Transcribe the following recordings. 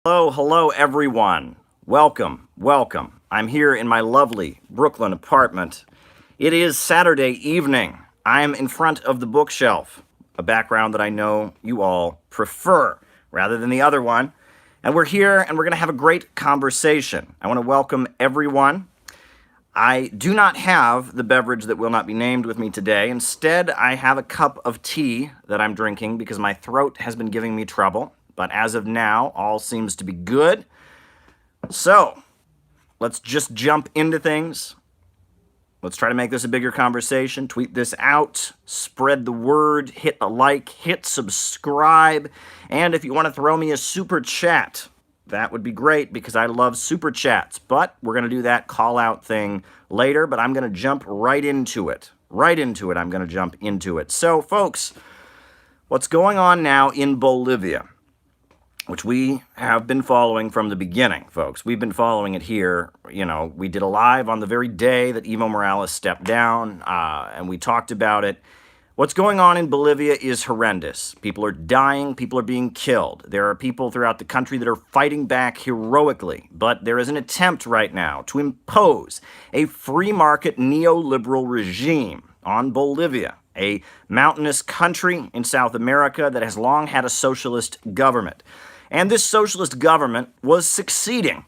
Hello, everyone. Welcome. I'm here in my lovely Brooklyn apartment. It is Saturday evening. I'm in front of the bookshelf, a background that I know you all prefer rather than the other one. And we're here and we're going to have a great conversation. I want to welcome everyone. I do not have the beverage that will not be named with me today. Instead, I have a cup of tea that I'm drinking because my throat has been giving me trouble. But as of now, all seems to be good. So, let's just jump into things. Let's try to make this a bigger conversation. Tweet this out, spread the word, hit a like, hit subscribe, and if you want to throw me a super chat, that would be great because I love super chats. But we're going to do that call out thing later, but I'm going to jump right into it. I'm going to jump into it. So, folks, what's going on now in Bolivia, which we have been following from the beginning, folks. We've been following it here. We did a live on the very day that Evo Morales stepped down, and we talked about it. What's going on in Bolivia is horrendous. People are dying. People are being killed. There are people throughout the country that are fighting back heroically, but there is an attempt right now to impose a free market neoliberal regime on Bolivia, a mountainous country in South America that has long had a socialist government. And this socialist government was succeeding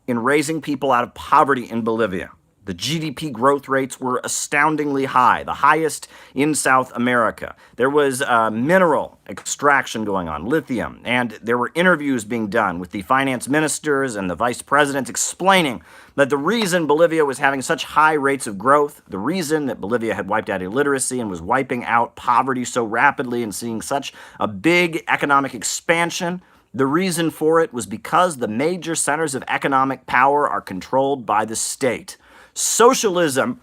in raising people out of poverty in Bolivia. The GDP growth rates were astoundingly high, the highest in South America. There was mineral extraction going on, lithium, and there were interviews being done with the finance ministers and the vice presidents explaining that the reason Bolivia was having such high rates of growth, the reason that Bolivia had wiped out illiteracy and was wiping out poverty so rapidly and seeing such a big economic expansion, the reason for it was because the major centers of economic power are controlled by the state. Socialism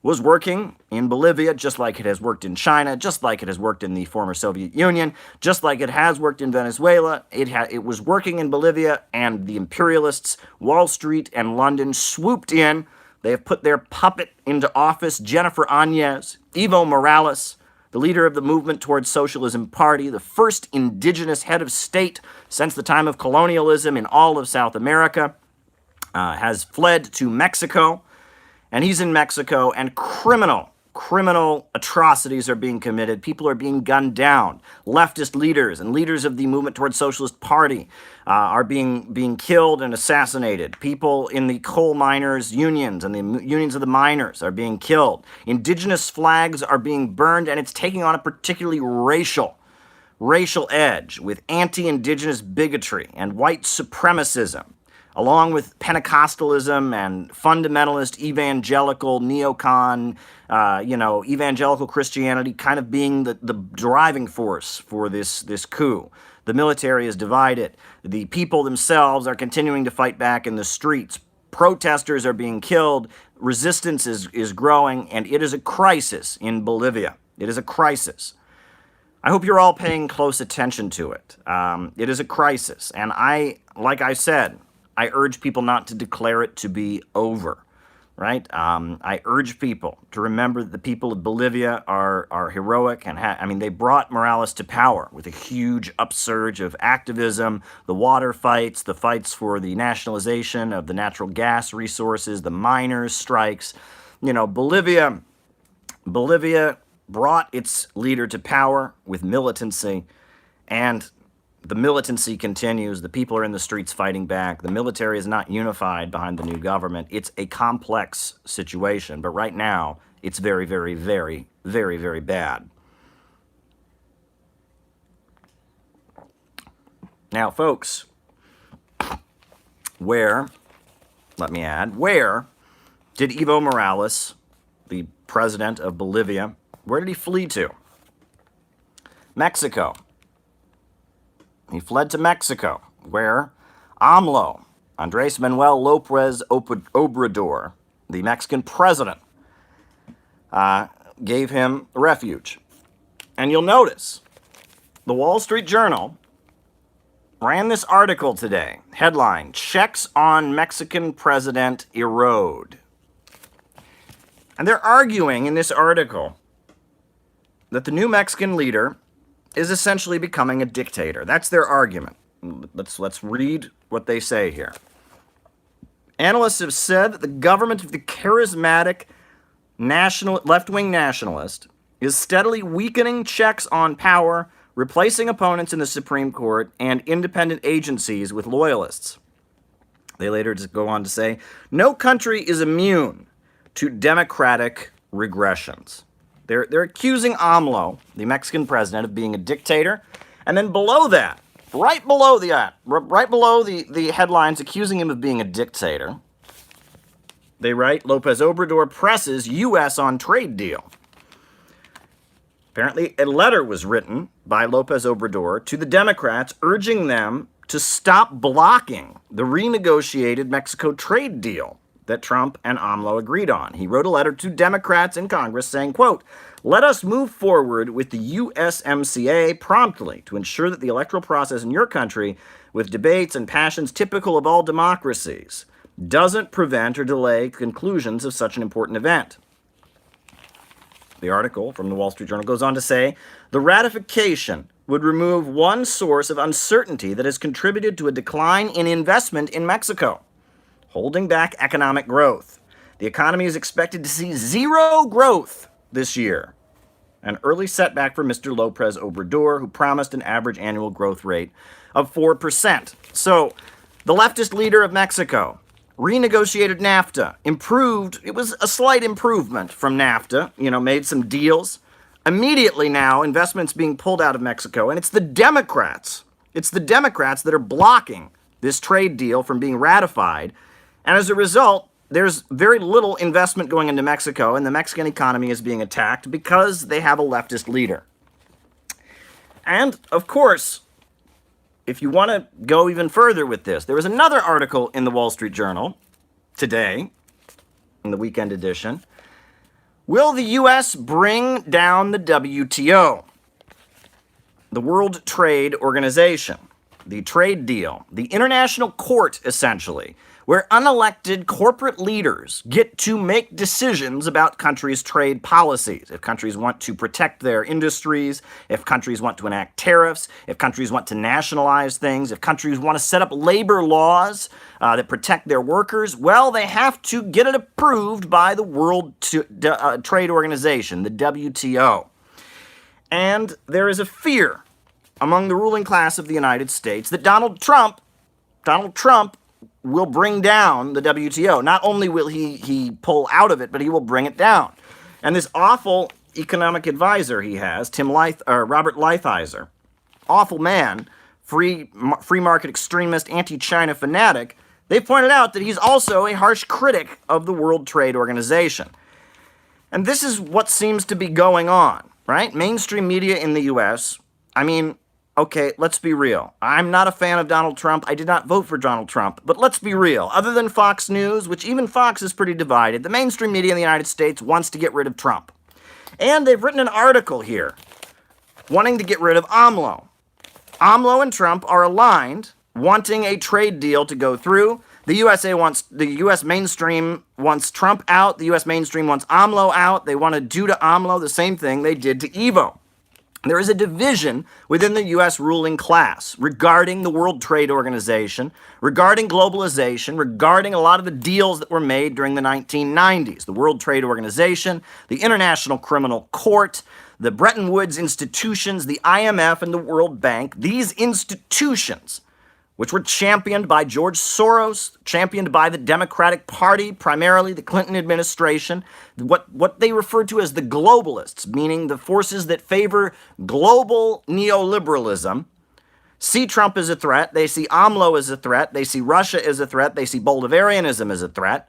was working in Bolivia just like it has worked in China, just like it has worked in the former Soviet Union, just like it has worked in Venezuela. It was working in Bolivia, and the imperialists, Wall Street and London, swooped in. They have put their puppet into office, Jennifer Áñez, Evo Morales, the leader of the movement towards socialism party, the first indigenous head of state since the time of colonialism in all of South America, has fled to Mexico, and he's in Mexico, and criminal atrocities are being committed. People are being gunned down. Leftist leaders and leaders of the movement towards socialist party are being killed and assassinated. People in the coal miners' unions and the unions of the miners are being killed. Indigenous flags are being burned, and it's taking on a particularly racial edge with anti-indigenous bigotry and white supremacism, along with Pentecostalism and fundamentalist evangelical neocon, evangelical Christianity kind of being the driving force for this coup. The military is divided. The people themselves are continuing to fight back in the streets. Protesters are being killed. Resistance is growing, and it is a crisis in Bolivia. It is a crisis. I hope you're all paying close attention to it. It is a crisis, and like I said, I urge people not to declare it to be over, right? I urge people to remember that the people of Bolivia are heroic, and they brought Morales to power with a huge upsurge of activism, the water fights, the fights for the nationalization of the natural gas resources, the miners' strikes. Bolivia brought its leader to power with militancy, and the militancy continues. The people are in the streets fighting back. The military is not unified behind the new government. It's a complex situation, but right now, it's very, very, very, very, very bad. Now, folks, where did Evo Morales, the president of Bolivia, where did he flee to? Mexico. He fled to Mexico, where AMLO, Andrés Manuel López Obrador, the Mexican president, gave him refuge. And you'll notice, the Wall Street Journal ran this article today, headline, "Checks on Mexican President Erode." And they're arguing in this article that the new Mexican leader is essentially becoming a dictator. That's their argument. Let's read what they say here. Analysts have said that the government of the charismatic left-wing nationalist is steadily weakening checks on power, replacing opponents in the Supreme Court and independent agencies with loyalists. They later just go on to say, no country is immune to democratic regressions. They're accusing AMLO, the Mexican president, of being a dictator. And then below that, right below the headlines accusing him of being a dictator, they write, López Obrador presses U.S. on trade deal. Apparently, a letter was written by López Obrador to the Democrats urging them to stop blocking the renegotiated Mexico trade deal that Trump and AMLO agreed on. He wrote a letter to Democrats in Congress saying, quote, let us move forward with the USMCA promptly to ensure that the electoral process in your country, with debates and passions typical of all democracies, doesn't prevent or delay conclusions of such an important event. The article from the Wall Street Journal goes on to say, the ratification would remove one source of uncertainty that has contributed to a decline in investment in Mexico, holding back economic growth. The economy is expected to see zero growth this year, an early setback for Mr. López Obrador, who promised an average annual growth rate of 4%. So, the leftist leader of Mexico renegotiated NAFTA, improved, it was a slight improvement from NAFTA, made some deals. Immediately now, investments being pulled out of Mexico, and it's the Democrats that are blocking this trade deal from being ratified. And as a result, there's very little investment going into Mexico, and the Mexican economy is being attacked because they have a leftist leader. And, of course, if you want to go even further with this, there was another article in the Wall Street Journal today, in the weekend edition. Will the U.S. bring down the WTO, the World Trade Organization, the trade deal, the international court, essentially, where unelected corporate leaders get to make decisions about countries' trade policies. If countries want to protect their industries, if countries want to enact tariffs, if countries want to nationalize things, if countries want to set up labor laws that protect their workers, well, they have to get it approved by the World Trade Organization, the WTO. And there is a fear among the ruling class of the United States that Donald Trump will bring down the WTO. Not only will he pull out of it, but he will bring it down. And this awful economic advisor he has, Robert Lighthizer, awful man, free market extremist, anti-China fanatic, they pointed out that he's also a harsh critic of the World Trade Organization. And this is what seems to be going on, right? Mainstream media in the U.S., okay, let's be real. I'm not a fan of Donald Trump. I did not vote for Donald Trump. But let's be real. Other than Fox News, which even Fox is pretty divided, the mainstream media in the United States wants to get rid of Trump. And they've written an article here wanting to get rid of AMLO. AMLO and Trump are aligned, wanting a trade deal to go through. The U.S. mainstream wants Trump out. The U.S. mainstream wants AMLO out. They want to do to AMLO the same thing they did to Evo. There is a division within the U.S. ruling class regarding the World Trade Organization, regarding globalization, regarding a lot of the deals that were made during the 1990s. The World Trade Organization, the International Criminal Court, the Bretton Woods institutions, the IMF, and the World Bank. These institutions, which were championed by George Soros, championed by the Democratic Party, primarily the Clinton administration, what they refer to as the globalists, meaning the forces that favor global neoliberalism, see Trump as a threat, they see AMLO as a threat, they see Russia as a threat, they see Bolivarianism as a threat.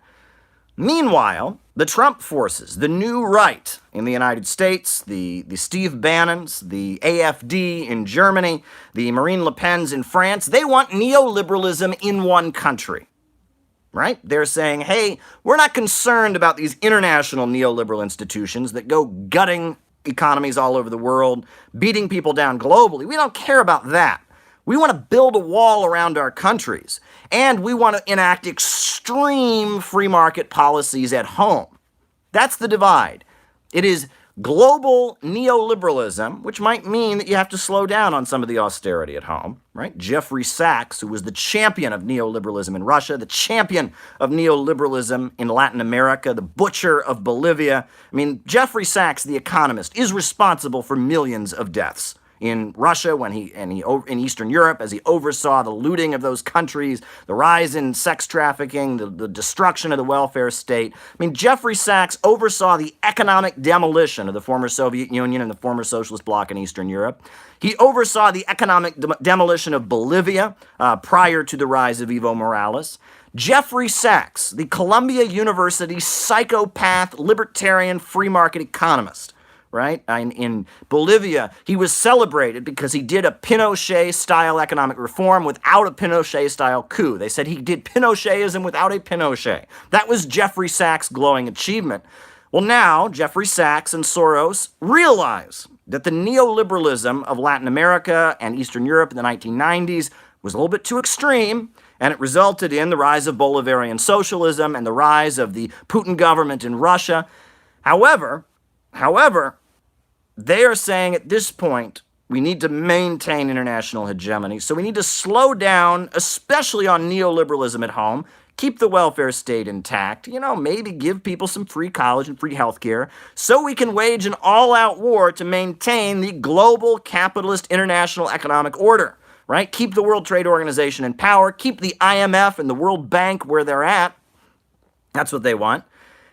Meanwhile, the Trump forces, the new right in the United States, the Steve Bannons, the AfD in Germany, the Marine Le Pens in France, they want neoliberalism in one country, right? They're saying, hey, we're not concerned about these international neoliberal institutions that go gutting economies all over the world, beating people down globally. We don't care about that. We want to build a wall around our countries, and we want to enact extreme free market policies at home. That's the divide. It is global neoliberalism, which might mean that you have to slow down on some of the austerity at home, right? Jeffrey Sachs, who was the champion of neoliberalism in Russia, the champion of neoliberalism in Latin America, the butcher of Bolivia. I mean, Jeffrey Sachs, the economist, is responsible for millions of deaths in Russia in Eastern Europe, as he oversaw the looting of those countries, the rise in sex trafficking, the destruction of the welfare state. I mean, Jeffrey Sachs oversaw the economic demolition of the former Soviet Union and the former socialist bloc in Eastern Europe. He oversaw the economic demolition of Bolivia prior to the rise of Evo Morales. Jeffrey Sachs, the Columbia University psychopath, libertarian, free market economist, right? In Bolivia, he was celebrated because he did a Pinochet-style economic reform without a Pinochet-style coup. They said he did Pinochetism without a Pinochet. That was Jeffrey Sachs' glowing achievement. Well, now, Jeffrey Sachs and Soros realize that the neoliberalism of Latin America and Eastern Europe in the 1990s was a little bit too extreme, and it resulted in the rise of Bolivarian socialism and the rise of the Putin government in Russia. However, they are saying at this point, we need to maintain international hegemony. So we need to slow down, especially on neoliberalism at home, keep the welfare state intact, maybe give people some free college and free healthcare, so we can wage an all-out war to maintain the global capitalist international economic order, right? Keep the World Trade Organization in power, keep the IMF and the World Bank where they're at. That's what they want.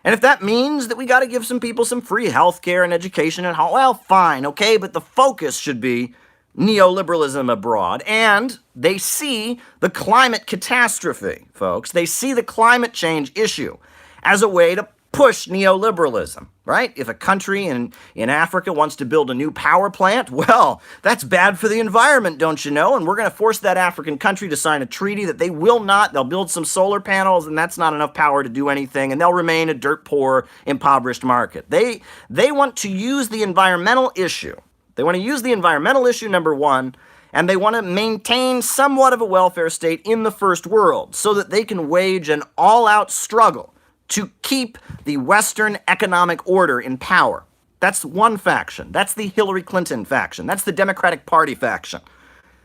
And if that means that we got to give some people some free health care and education at home, well, fine, okay, but the focus should be neoliberalism abroad. And they see the climate catastrophe, folks. They see the climate change issue as a way to push neoliberalism, right? If a country in Africa wants to build a new power plant, well, that's bad for the environment, don't you know? And we're going to force that African country to sign a treaty that they will not. They'll build some solar panels, and that's not enough power to do anything, and they'll remain a dirt poor, impoverished market. They want to use the environmental issue. They want to use the environmental issue, number one, and they want to maintain somewhat of a welfare state in the first world so that they can wage an all-out struggle to keep the Western economic order in power. That's one faction. That's the Hillary Clinton faction. That's the Democratic Party faction.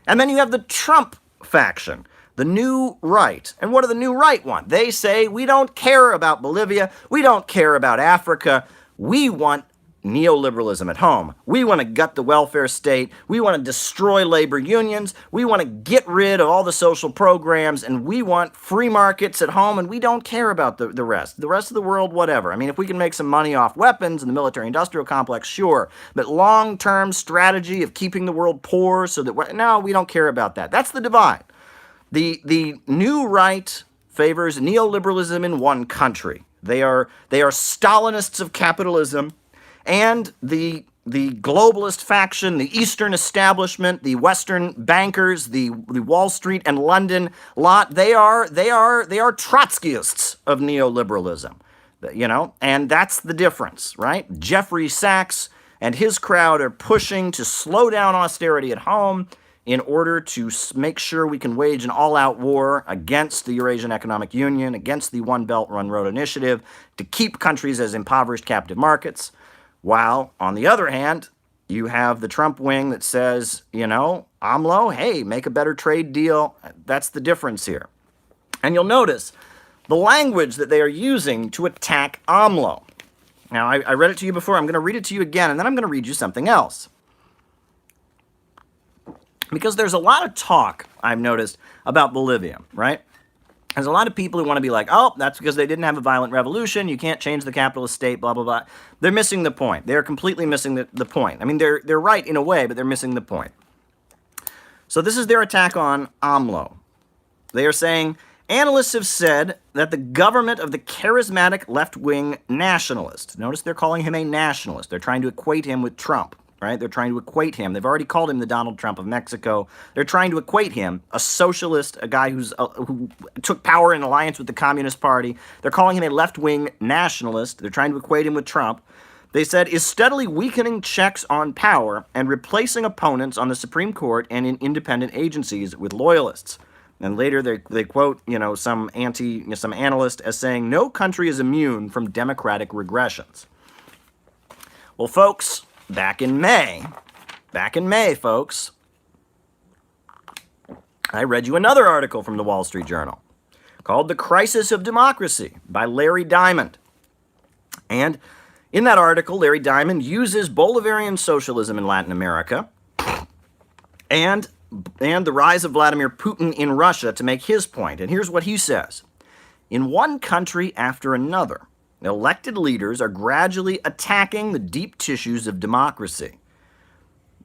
And then you have the Trump faction, the New Right. And what do the New Right want? They say, we don't care about Bolivia. We don't care about Africa. We want neoliberalism at home. We want to gut the welfare state. We want to destroy labor unions. We want to get rid of all the social programs, and we want free markets at home, and we don't care about the rest. The rest of the world, whatever. I mean, if we can make some money off weapons and the military-industrial complex, sure. But long-term strategy of keeping the world poor so that, no, we don't care about that. That's the divide. The New Right favors neoliberalism in one country. They are Stalinists of capitalism. And the globalist faction, the Eastern establishment, the Western bankers, the Wall Street and London lot, they are Trotskyists of neoliberalism, and that's the difference, right? Jeffrey Sachs and his crowd are pushing to slow down austerity at home in order to make sure we can wage an all-out war against the Eurasian Economic Union, against the One Belt, One Road initiative, to keep countries as impoverished captive markets. While, on the other hand, you have the Trump wing that says, AMLO, hey, make a better trade deal. That's the difference here. And you'll notice the language that they are using to attack AMLO. Now, I read it to you before. I'm going to read it to you again, and then I'm going to read you something else. Because there's a lot of talk, I've noticed, about Bolivia, right? There's a lot of people who want to be like, oh, that's because they didn't have a violent revolution. You can't change the capitalist state, blah, blah, blah. They're missing the point. They're completely missing the point. I mean, they're right in a way, but they're missing the point. So this is their attack on AMLO. They are saying, analysts have said that the government of the charismatic left-wing nationalist, notice they're calling him a nationalist. They're trying to equate him with Trump. Right? They're trying to equate him. They've already called him the Donald Trump of Mexico. They're trying to equate him, a socialist, a guy who took power in alliance with the Communist Party. They're calling him a left-wing nationalist. They're trying to equate him with Trump. They said, is steadily weakening checks on power and replacing opponents on the Supreme Court and in independent agencies with loyalists. And later they quote, some analyst as saying, no country is immune from democratic regressions. Well, folks, back in May, folks, I read you another article from the Wall Street Journal called The Crisis of Democracy by Larry Diamond. And in that article, Larry Diamond uses Bolivarian socialism in Latin America and the rise of Vladimir Putin in Russia to make his point. And here's what he says. In one country after another, elected leaders are gradually attacking the deep tissues of democracy.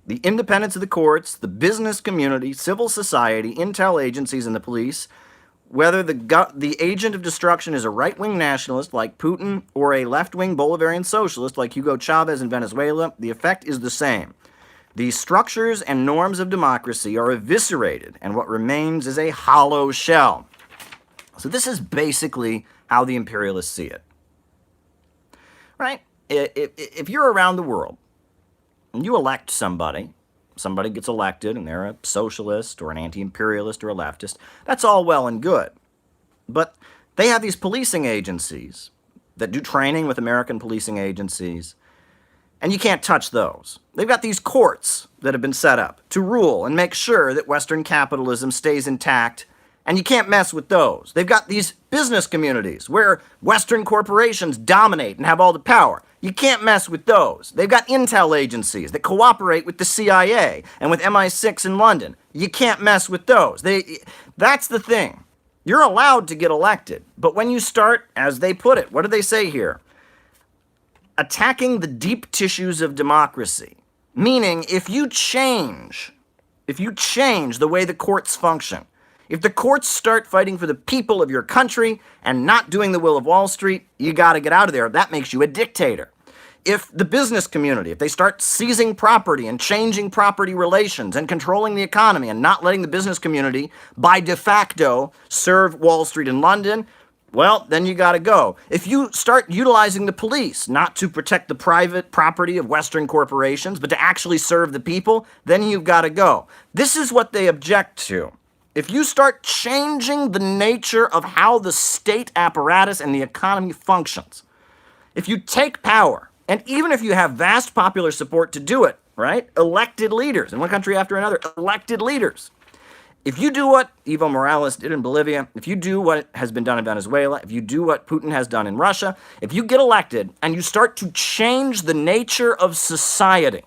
The independence of the courts, the business community, civil society, intel agencies, and the police, whether the agent of destruction is a right-wing nationalist like Putin or a left-wing Bolivarian socialist like Hugo Chavez in Venezuela, the effect is the same. The structures and norms of democracy are eviscerated, and what remains is a hollow shell. So this is basically how the imperialists see it. Right? If you're around the world and you elect somebody gets elected and they're a socialist or an anti-imperialist or a leftist, that's all well and good. But they have these policing agencies that do training with American policing agencies, and you can't touch those. They've got these courts that have been set up to rule and make sure that Western capitalism stays intact, and you can't mess with those. They've got these business communities where Western corporations dominate and have all the power. You can't mess with those. They've got intel agencies that cooperate with the CIA and with MI6 in London. You can't mess with those. That's the thing. You're allowed to get elected, but when you start, as they put it, what do they say here? Attacking the deep tissues of democracy. Meaning, if you change the way the courts function, if the courts start fighting for the people of your country and not doing the will of Wall Street, you got to get out of there. That makes you a dictator. If the business community, if they start seizing property and changing property relations and controlling the economy and not letting the business community, by de facto, serve Wall Street in London, well, then you got to go. If you start utilizing the police not to protect the private property of Western corporations, but to actually serve the people, then you've got to go. This is what they object to. If you start changing the nature of how the state apparatus and the economy functions, if you take power, and even if you have vast popular support to do it, right? Elected leaders, in one country after another, elected leaders. If you do what Evo Morales did in Bolivia, if you do what has been done in Venezuela, if you do what Putin has done in Russia, if you get elected and you start to change the nature of society,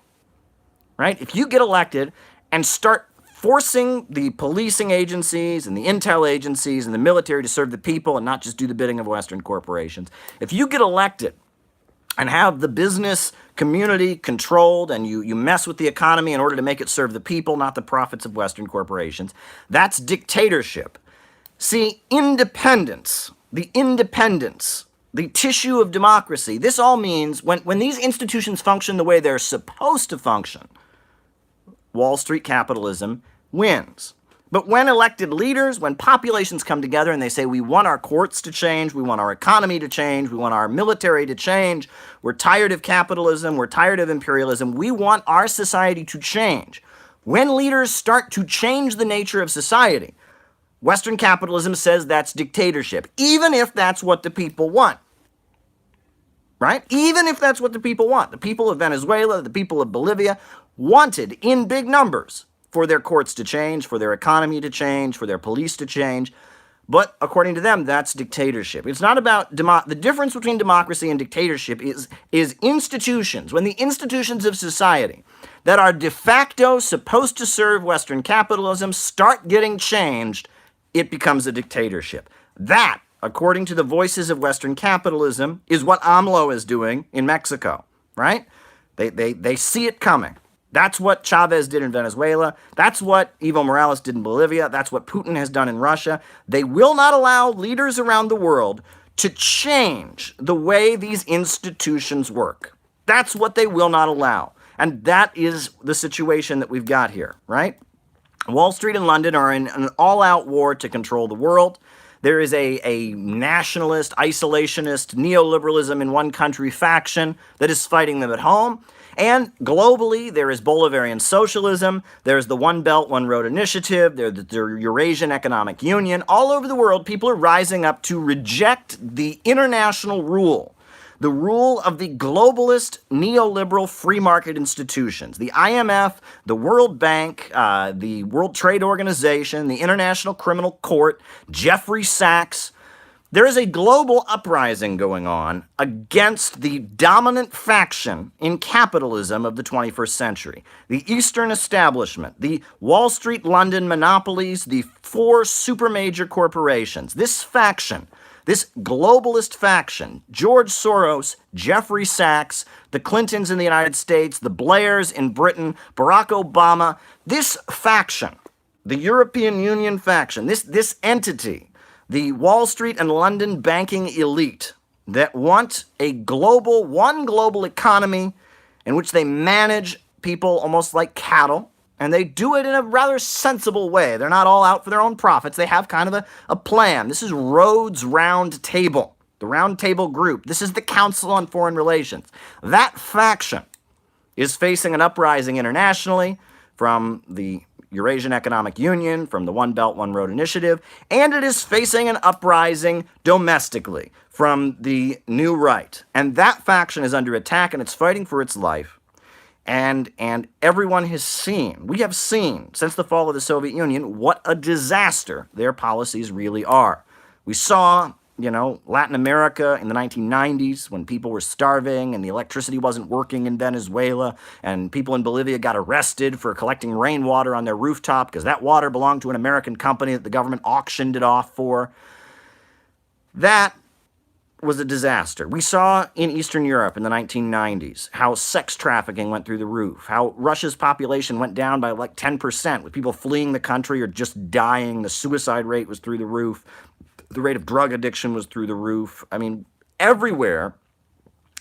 right? If you get elected and start forcing the policing agencies and the intel agencies and the military to serve the people and not just do the bidding of Western corporations, if you get elected and have the business community controlled and you mess with the economy in order to make it serve the people, not the profits of Western corporations, that's dictatorship. See, independence, the tissue of democracy, this all means when these institutions function the way they're supposed to function, Wall Street capitalism wins. But when elected leaders, when populations come together and they say, we want our courts to change, we want our economy to change, we want our military to change, we're tired of capitalism, we're tired of imperialism, we want our society to change. When leaders start to change the nature of society, Western capitalism says that's dictatorship, even if that's what the people want. Right? Even if that's what the people want. The people of Venezuela, the people of Bolivia wanted in big numbers for their courts to change, for their economy to change, for their police to change. But according to them, that's dictatorship. It's not about the difference between democracy and dictatorship is institutions. When the institutions of society that are de facto supposed to serve Western capitalism start getting changed, it becomes a dictatorship. That, according to the voices of Western capitalism, is what AMLO is doing in Mexico, right? They see it coming. That's what Chavez did in Venezuela. That's what Evo Morales did in Bolivia. That's what Putin has done in Russia. They will not allow leaders around the world to change the way these institutions work. That's what they will not allow. And that is the situation that we've got here, right? Wall Street and London are in an all-out war to control the world. There is a nationalist, isolationist, neoliberalism in one country faction that is fighting them at home. And globally, there is Bolivarian socialism, there's the One Belt, One Road initiative, there's the Eurasian Economic Union. All over the world, people are rising up to reject the international rule, the rule of the globalist neoliberal free market institutions, the IMF, the World Bank, the World Trade Organization, the International Criminal Court, Jeffrey Sachs. There is a global uprising going on against the dominant faction in capitalism of the 21st century. The Eastern establishment, the Wall Street London monopolies, the four super major corporations. This faction, this globalist faction, George Soros, Jeffrey Sachs, the Clintons in the United States, the Blairs in Britain, Barack Obama, this faction, the European Union faction, this entity, the Wall Street and London banking elite that want one global economy in which they manage people almost like cattle, and they do it in a rather sensible way. They're not all out for their own profits. They have kind of a plan. This is Rhodes Round Table, the Round Table Group. This is the Council on Foreign Relations. That faction is facing an uprising internationally from the Eurasian Economic Union, from the One Belt, One Road Initiative, and it is facing an uprising domestically from the New Right. And that faction is under attack, and it's fighting for its life. And everyone has seen, we have seen, since the fall of the Soviet Union, what a disaster their policies really are. We saw, Latin America in the 1990s when people were starving and the electricity wasn't working in Venezuela, and people in Bolivia got arrested for collecting rainwater on their rooftop because that water belonged to an American company that the government auctioned it off for. That was a disaster. We saw in Eastern Europe in the 1990s how sex trafficking went through the roof, how Russia's population went down by like 10%, with people fleeing the country or just dying. The suicide rate was through the roof. The rate of drug addiction was through the roof. I mean, everywhere,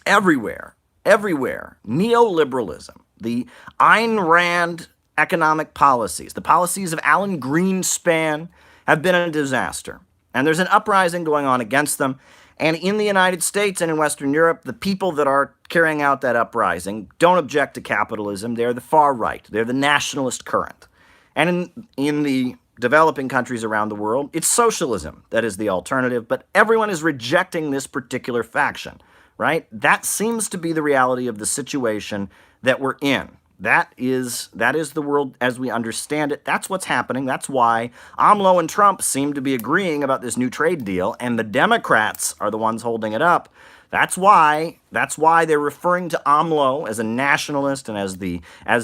neoliberalism, the Ayn Rand economic policies, the policies of Alan Greenspan have been a disaster. And there's an uprising going on against them. And in the United States and in Western Europe, the people that are carrying out that uprising don't object to capitalism. They're the far right. They're the nationalist current. And in the developing countries around the world, it's socialism that is the alternative, but everyone is rejecting this particular faction, right? That seems to be the reality of the situation that we're in. That is the world as we understand it. That's what's happening. That's why AMLO and Trump seem to be agreeing about this new trade deal, and the Democrats are the ones holding it up. That's why they're referring to AMLO as a nationalist and as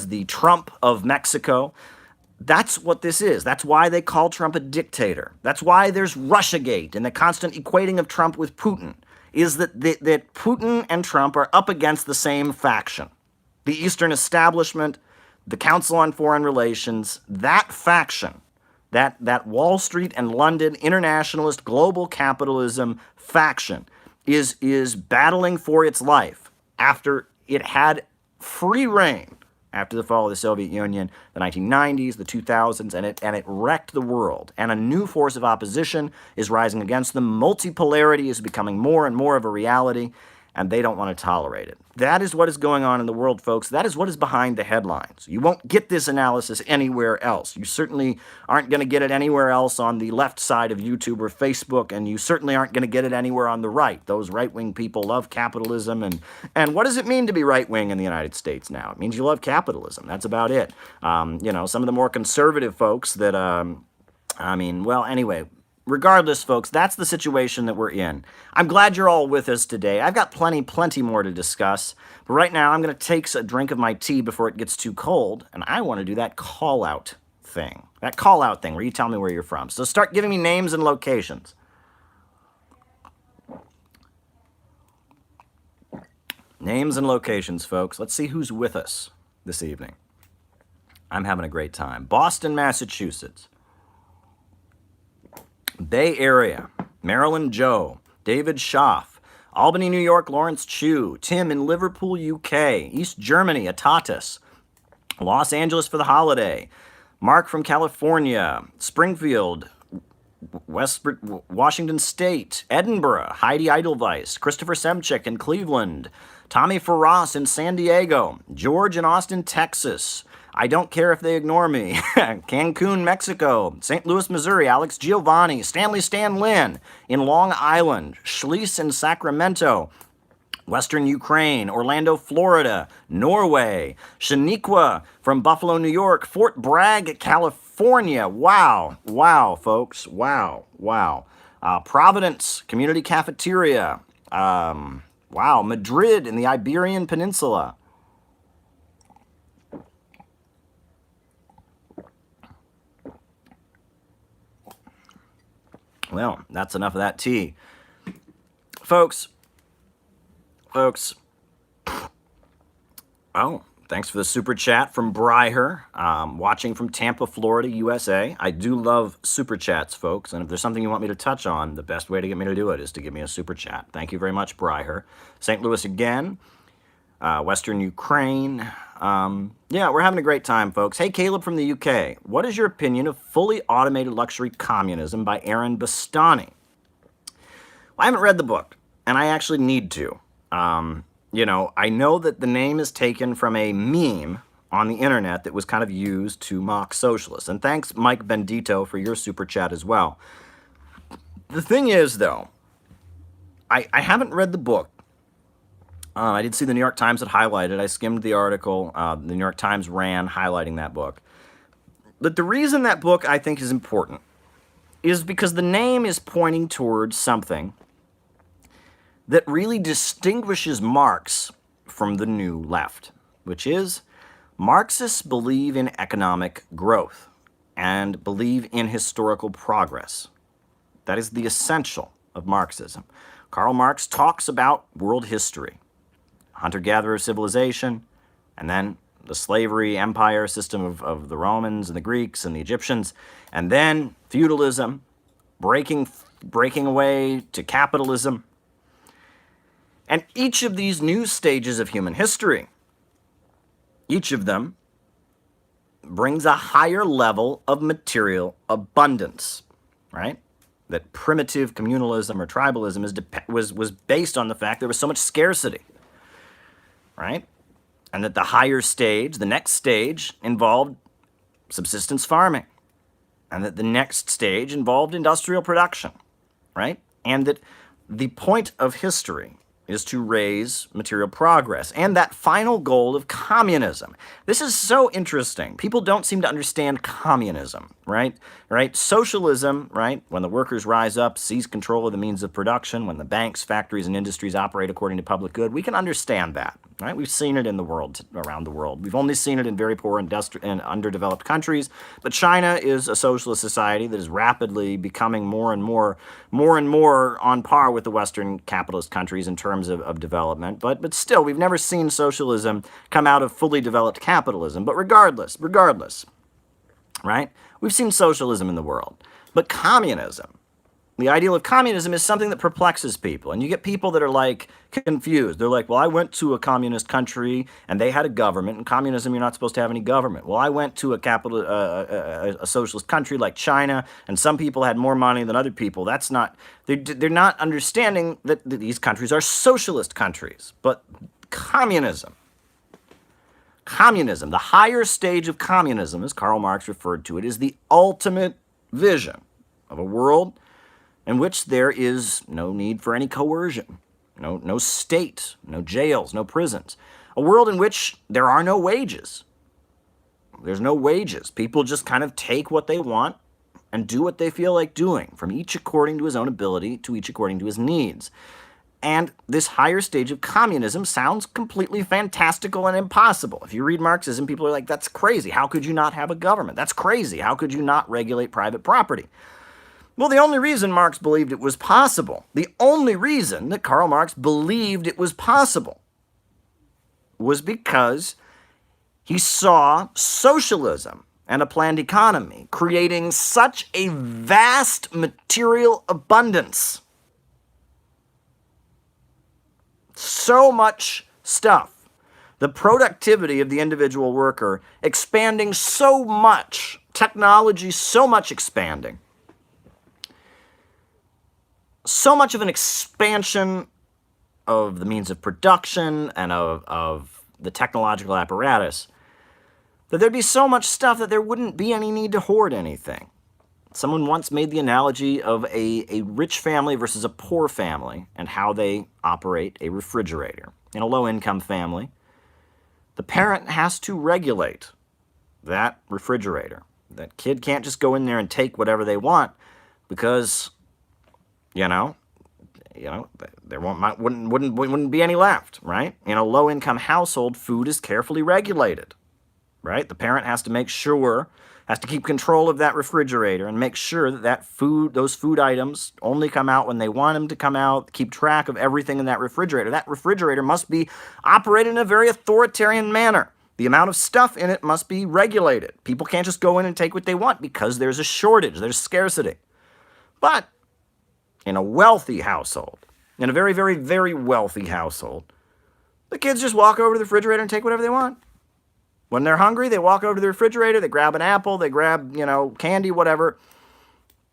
the Trump of Mexico. That's what this is. That's why they call Trump a dictator. That's why there's Russiagate and the constant equating of Trump with Putin, is that Putin and Trump are up against the same faction. The Eastern establishment, the Council on Foreign Relations, that faction, that Wall Street and London internationalist global capitalism faction is battling for its life after it had free reign after the fall of the Soviet Union, the 1990s, the 2000s, and it wrecked the world. And a new force of opposition is rising against them. Multipolarity is becoming more and more of a reality, and they don't want to tolerate it. That is what is going on in the world, folks. That is what is behind the headlines. You won't get this analysis anywhere else. You certainly aren't going to get it anywhere else on the left side of YouTube or Facebook, and you certainly aren't going to get it anywhere on the right. Those right-wing people love capitalism, and what does it mean to be right-wing in the United States now? It means you love capitalism. That's about it. Some of the more conservative folks that, anyway, regardless, folks, that's the situation that we're in. I'm glad you're all with us today. I've got plenty more to discuss. But right now, I'm going to take a drink of my tea before it gets too cold, and I want to do that call-out thing. That call-out thing where you tell me where you're from. So start giving me names and locations. Names and locations, folks. Let's see who's with us this evening. I'm having a great time. Boston, Massachusetts. Bay Area, Maryland Joe, David Schaff, Albany, New York, Lawrence Chu, Tim in Liverpool, UK, East Germany, Atatis, Los Angeles for the holiday, Mark from California, Springfield, Washington State, Edinburgh, Heidi Edelweiss, Christopher Semchik in Cleveland, Tommy Farras in San Diego, George in Austin, Texas, I don't care if they ignore me. Cancun, Mexico. St. Louis, Missouri. Alex Giovanni. Stanley Stan Lin in Long Island. Schließ in Sacramento. Western Ukraine, Orlando, Florida, Norway, Shaniqua from Buffalo, New York, Fort Bragg, California. Wow, wow, folks, wow, wow. Providence Community Cafeteria. Wow, Madrid in the Iberian Peninsula. Well, that's enough of that tea. Folks, oh, thanks for the super chat from Bryher, watching from Tampa, Florida, USA. I do love super chats, folks, and if there's something you want me to touch on, the best way to get me to do it is to give me a super chat. Thank you very much, Bryher. St. Louis again, Western Ukraine. Yeah, we're having a great time, folks. Hey, Caleb from the UK. What is your opinion of Fully Automated Luxury Communism by Aaron Bastani? Well, I haven't read the book, and I actually need to. You know, I know that the name is taken from a meme on the internet that was kind of used to mock socialists. And thanks, Mike Bendito, for your super chat as well. The thing is, though, I haven't read the book. I did see the New York Times had highlighted. I skimmed the article the New York Times ran highlighting that book. But the reason that book, I think, is important is because the name is pointing towards something that really distinguishes Marx from the New Left, which is Marxists believe in economic growth and believe in historical progress. That is the essential of Marxism. Karl Marx talks about world history, hunter-gatherer civilization, and then the slavery empire system of the Romans and the Greeks and the Egyptians, and then feudalism, breaking away to capitalism. And each of these new stages of human history, each of them brings a higher level of material abundance, right? That primitive communalism or tribalism was based on the fact there was so much scarcity, right? And that the higher stage, the next stage, involved subsistence farming. And that the next stage involved industrial production, right? And that the point of history is to raise material progress, and that final goal of communism. This is so interesting. People don't seem to understand communism, right? Socialism, right? When the workers rise up, seize control of the means of production, when the banks, factories, and industries operate according to public good, we can understand that, right? We've seen it in the world, around the world. We've only seen it in very poor and underdeveloped countries, but China is a socialist society that is rapidly becoming more and more on par with the Western capitalist countries in terms of development, but still, we've never seen socialism come out of fully developed capitalism. But regardless, right? We've seen socialism in the world. But communism, the ideal of communism is something that perplexes people. And you get people that are like confused. They're like, well, I went to a communist country and they had a government. In communism, you're not supposed to have any government. Well, I went to a socialist country like China, and some people had more money than other people. That's not, they're not understanding that these countries are socialist countries. But communism, the higher stage of communism, as Karl Marx referred to it, is the ultimate vision of a world in which there is no need for any coercion, no state, no jails, no prisons. A world in which there are no wages. There's no wages. People just kind of take what they want and do what they feel like doing, from each according to his own ability to each according to his needs. And this higher stage of communism sounds completely fantastical and impossible. If you read Marxism, people are like, that's crazy. How could you not have a government? That's crazy. How could you not regulate private property? Well, the only reason Marx believed it was possible, the only reason that Karl Marx believed it was possible, was because he saw socialism and a planned economy creating such a vast material abundance. So much stuff. The productivity of the individual worker expanding so much, technology so much expanding. So much of an expansion of the means of production and of the technological apparatus that there'd be so much stuff that there wouldn't be any need to hoard anything. Someone once made the analogy of a rich family versus a poor family and how they operate a refrigerator. In a low-income family, the parent has to regulate that refrigerator. That kid can't just go in there and take whatever they want because, there wouldn't be any left, right? In a low-income household, food is carefully regulated, right? The parent has to keep control of that refrigerator and make sure that those food items only come out when they want them to come out, keep track of everything in that refrigerator. That refrigerator must be operated in a very authoritarian manner. The amount of stuff in it must be regulated. People can't just go in and take what they want because there's a shortage, there's scarcity. But in a wealthy household, in a very, very, very wealthy household, the kids just walk over to the refrigerator and take whatever they want. When they're hungry, they walk over to the refrigerator, they grab an apple, they grab, candy, whatever.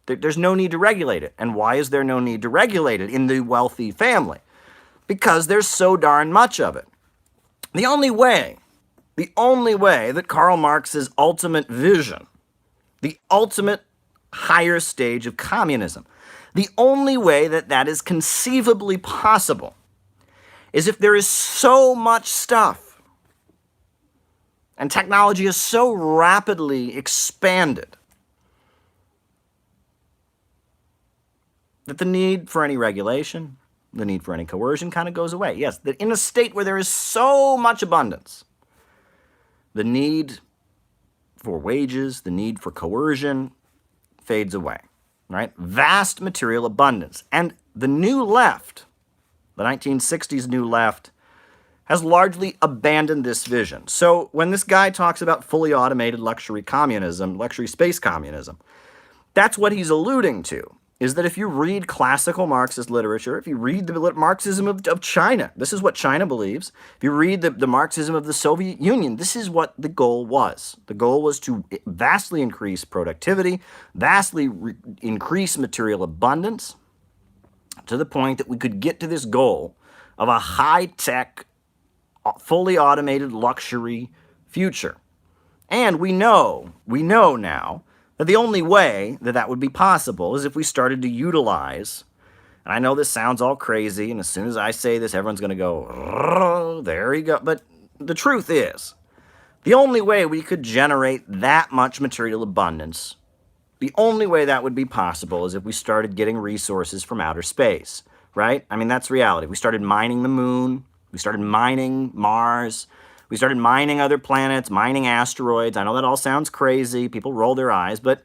There's no need to regulate it. And why is there no need to regulate it in the wealthy family? Because there's so darn much of it. The only way that Karl Marx's ultimate vision, the ultimate higher stage of communism, the only way that is conceivably possible is if there is so much stuff and technology is so rapidly expanded that the need for any regulation, the need for any coercion kind of goes away. Yes, that in a state where there is so much abundance, the need for wages, the need for coercion fades away, right? Vast material abundance. And the new left, the 1960s new left, has largely abandoned this vision. So when this guy talks about fully automated luxury communism, luxury space communism, that's what he's alluding to, is that if you read classical Marxist literature, if you read the Marxism of China, this is what China believes. If you read the Marxism of the Soviet Union, this is what the goal was. The goal was to vastly increase productivity, vastly increase material abundance, to the point that we could get to this goal of a high-tech, fully automated luxury future. And we know now that the only way that would be possible is if we started to utilize, and I know this sounds all crazy, and as soon as I say this, everyone's going to go, oh, there you go. But the truth is, the only way we could generate that much material abundance, the only way that would be possible is if we started getting resources from outer space, right? I mean, that's reality. We started mining the moon. We started mining Mars. We started mining other planets, mining asteroids. I know that all sounds crazy. People roll their eyes. But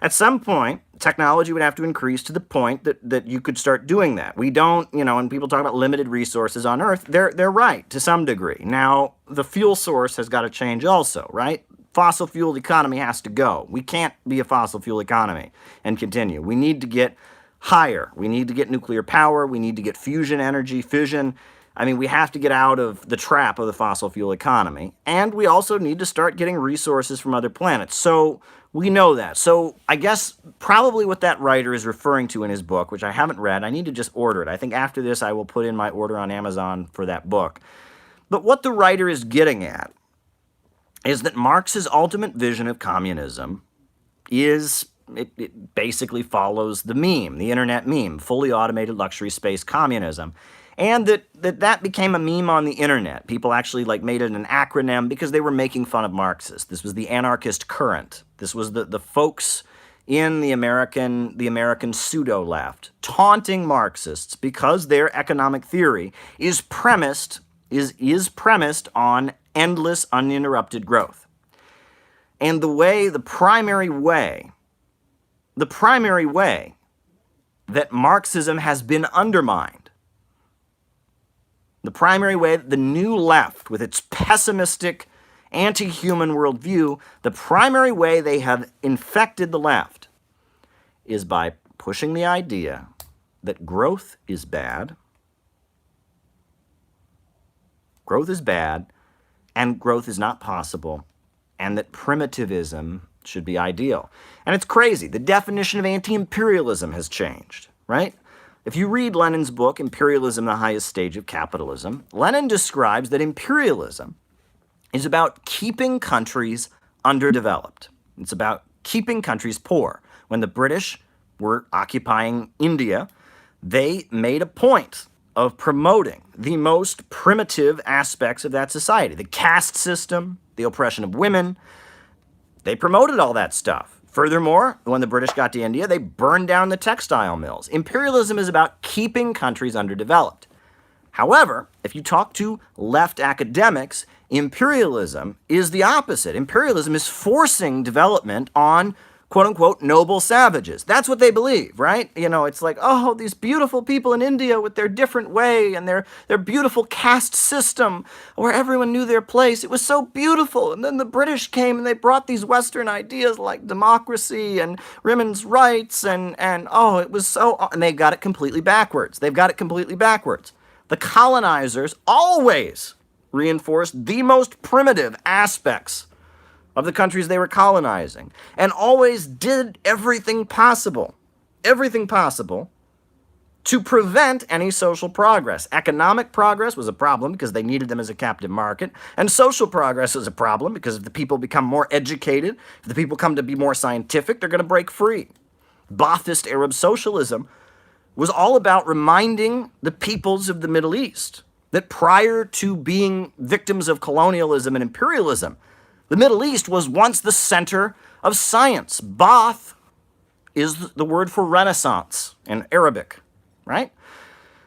at some point, technology would have to increase to the point that you could start doing that. We don't, when people talk about limited resources on Earth, they're right to some degree. Now, the fuel source has got to change also, right? Fossil fuel economy has to go. We can't be a fossil fuel economy and continue. We need to get higher. We need to get nuclear power. We need to get fusion energy, fission. I mean, we have to get out of the trap of the fossil fuel economy. And we also need to start getting resources from other planets. So we know that. So I guess probably what that writer is referring to in his book, which I haven't read, I need to just order it. I think after this I will put in my order on Amazon for that book. But what the writer is getting at is that Marx's ultimate vision of communism is, it basically follows the meme, the internet meme, fully automated luxury space communism. And that became a meme on the internet. People actually made it an acronym because they were making fun of Marxists. This was the anarchist current. This was the folks in the American pseudo-left taunting Marxists because their economic theory is premised on endless, uninterrupted growth. And the primary way that Marxism has been undermined, the primary way that the new left, with its pessimistic, anti-human worldview, the primary way they have infected the left is by pushing the idea that growth is bad, and growth is not possible, and that primitivism should be ideal. And it's crazy. The definition of anti-imperialism has changed, right? If you read Lenin's book, Imperialism, the Highest Stage of Capitalism, Lenin describes that imperialism is about keeping countries underdeveloped. It's about keeping countries poor. when the British were occupying India, they made a point of promoting the most primitive aspects of that society. The caste system, the oppression of women. They promoted all that stuff. Furthermore, when the British got to India, they burned down the textile mills. Imperialism is about keeping countries underdeveloped. However, if you talk to left academics, imperialism is the opposite. Imperialism is forcing development on quote-unquote noble savages. That's what they believe, right? You know, it's like, oh, these beautiful people in India with their different way and their beautiful caste system where everyone knew their place. It was so beautiful. And then the British came and they brought these Western ideas like democracy and women's rights and oh, it was so... And they got it completely backwards. They've got it completely backwards. The colonizers always reinforced the most primitive aspects of the countries they were colonizing, and always did everything possible to prevent any social progress. Economic progress was a problem because they needed them as a captive market, and social progress is a problem because if the people become more educated, if the people come to be more scientific, they're going to break free. Ba'athist Arab socialism was all about reminding the peoples of the Middle East that prior to being victims of colonialism and imperialism, the Middle East was once the center of science. Ba'ath is the word for Renaissance in Arabic, right?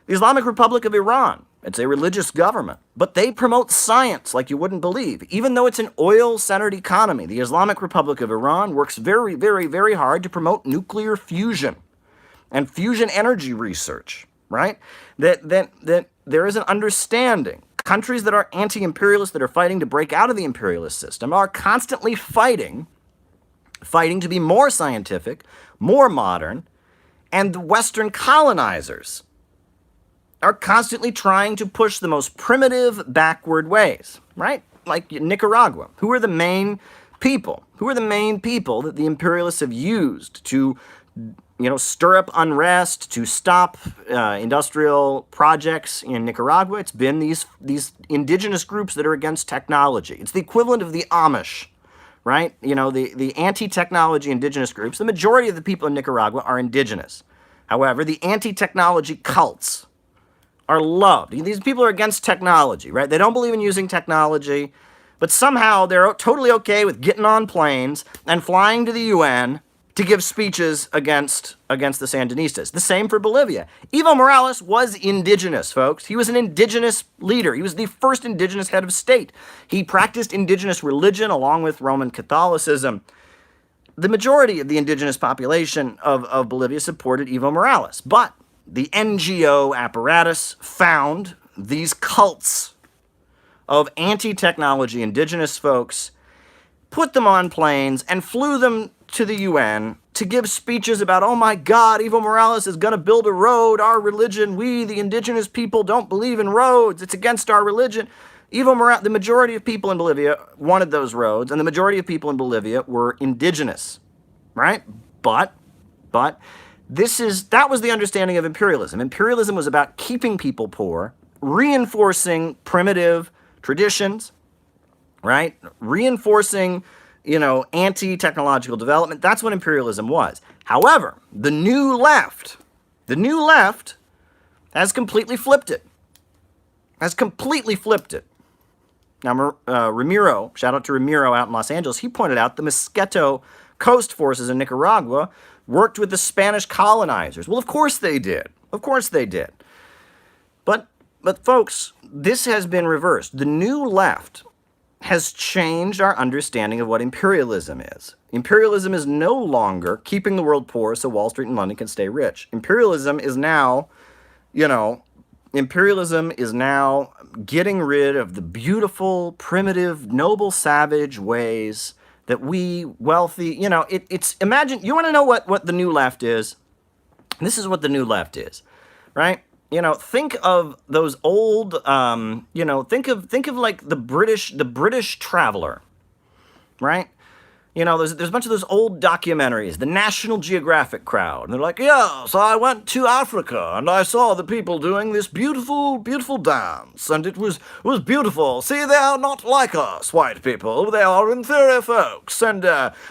The Islamic Republic of Iran, it's a religious government, but they promote science like you wouldn't believe. Even though it's an oil-centered economy, the Islamic Republic of Iran works very, very, very hard to promote nuclear fusion and fusion energy research, right? That there is an understanding. Countries that are anti-imperialist, that are fighting to break out of the imperialist system, are constantly fighting to be more scientific, more modern, and the Western colonizers are constantly trying to push the most primitive, backward ways, right? Like Nicaragua. Who are the main people? Who are the main people that the imperialists have used to stir up unrest, to stop industrial projects in Nicaragua? It's been these indigenous groups that are against technology. It's the equivalent of the Amish, right? The anti-technology indigenous groups. The majority of the people in Nicaragua are indigenous. However, the anti-technology cults are loved. These people are against technology, right? They don't believe in using technology, but somehow they're totally okay with getting on planes and flying to the UN to give speeches against the Sandinistas. The same for Bolivia. Evo Morales was indigenous, folks. He was an indigenous leader. He was the first indigenous head of state. He practiced indigenous religion along with Roman Catholicism. The majority of the indigenous population of Bolivia supported Evo Morales, but the NGO apparatus found these cults of anti-technology indigenous folks, put them on planes, and flew them to the UN to give speeches about, oh my God, Evo Morales is going to build a road. Our religion, we, the indigenous people, don't believe in roads. It's against our religion. Evo Morales, the majority of people in Bolivia wanted those roads, and the majority of people in Bolivia were indigenous, right? But that was the understanding of imperialism. Imperialism was about keeping people poor, reinforcing primitive traditions, right? Reinforcing anti-technological development. That's what imperialism was. However, the new left has completely flipped it. Now, Ramiro, shout out to Ramiro out in Los Angeles, he pointed out the Mosquito Coast forces in Nicaragua worked with the Spanish colonizers. Well, of course they did. But folks, this has been reversed. The new left has changed our understanding of what imperialism is. Imperialism is no longer keeping the world poor so Wall Street and London can stay rich. Imperialism is now getting rid of the beautiful, primitive, noble, savage ways that we wealthy, imagine, you want to know what the new left is? This is what the new left is, right? Think of those old, think of like the British traveler, right? You know, there's a bunch of those old documentaries, the National Geographic crowd. And they're like, yes, I went to Africa and I saw the people doing this beautiful, beautiful dance. And it was beautiful. See, they are not like us, white people. They are inferior folks. And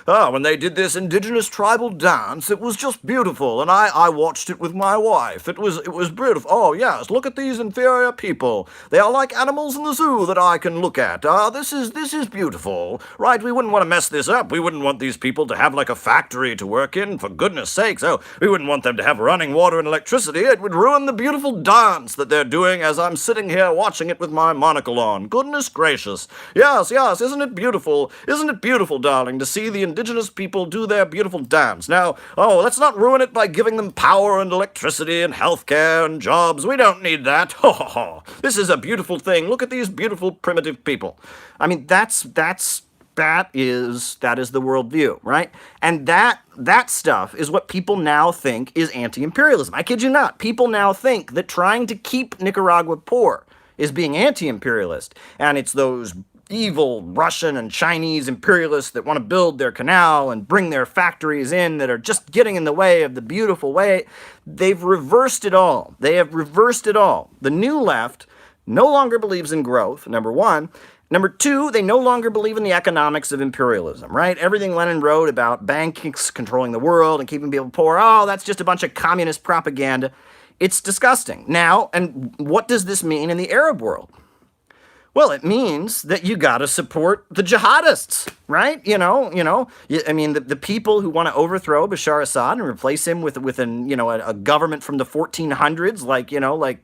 when they did this indigenous tribal dance, it was just beautiful. And I watched it with my wife. It was beautiful. Oh, yes, look at these inferior people. They are like animals in the zoo that I can look at. This is beautiful. Right, we wouldn't want to mess this up. We wouldn't want these people to have like a factory to work in, for goodness sakes. Oh, we wouldn't want them to have running water and electricity. It would ruin the beautiful dance that they're doing as I'm sitting here watching it with my monocle on. Goodness gracious. Yes, isn't it beautiful? Isn't it beautiful, darling, to see the indigenous people do their beautiful dance? Now, let's not ruin it by giving them power and electricity and healthcare and jobs. We don't need that. Ho, ho, ho. This is a beautiful thing. Look at these beautiful primitive people. I mean, that is the worldview, right? And that stuff is what people now think is anti-imperialism. I kid you not. People now think that trying to keep Nicaragua poor is being anti-imperialist. And it's those evil Russian and Chinese imperialists that want to build their canal and bring their factories in that are just getting in the way of the beautiful way. They've reversed it all. They have reversed it all. The new left no longer believes in growth, number one. Number two, they no longer believe in the economics of imperialism, right? Everything Lenin wrote about banks controlling the world and keeping people poor, that's just a bunch of communist propaganda. It's disgusting. Now, and what does this mean in the Arab world? Well, it means that you got to support the jihadists, right? I mean, the people who want to overthrow Bashar Assad and replace him with a government from the 1400s,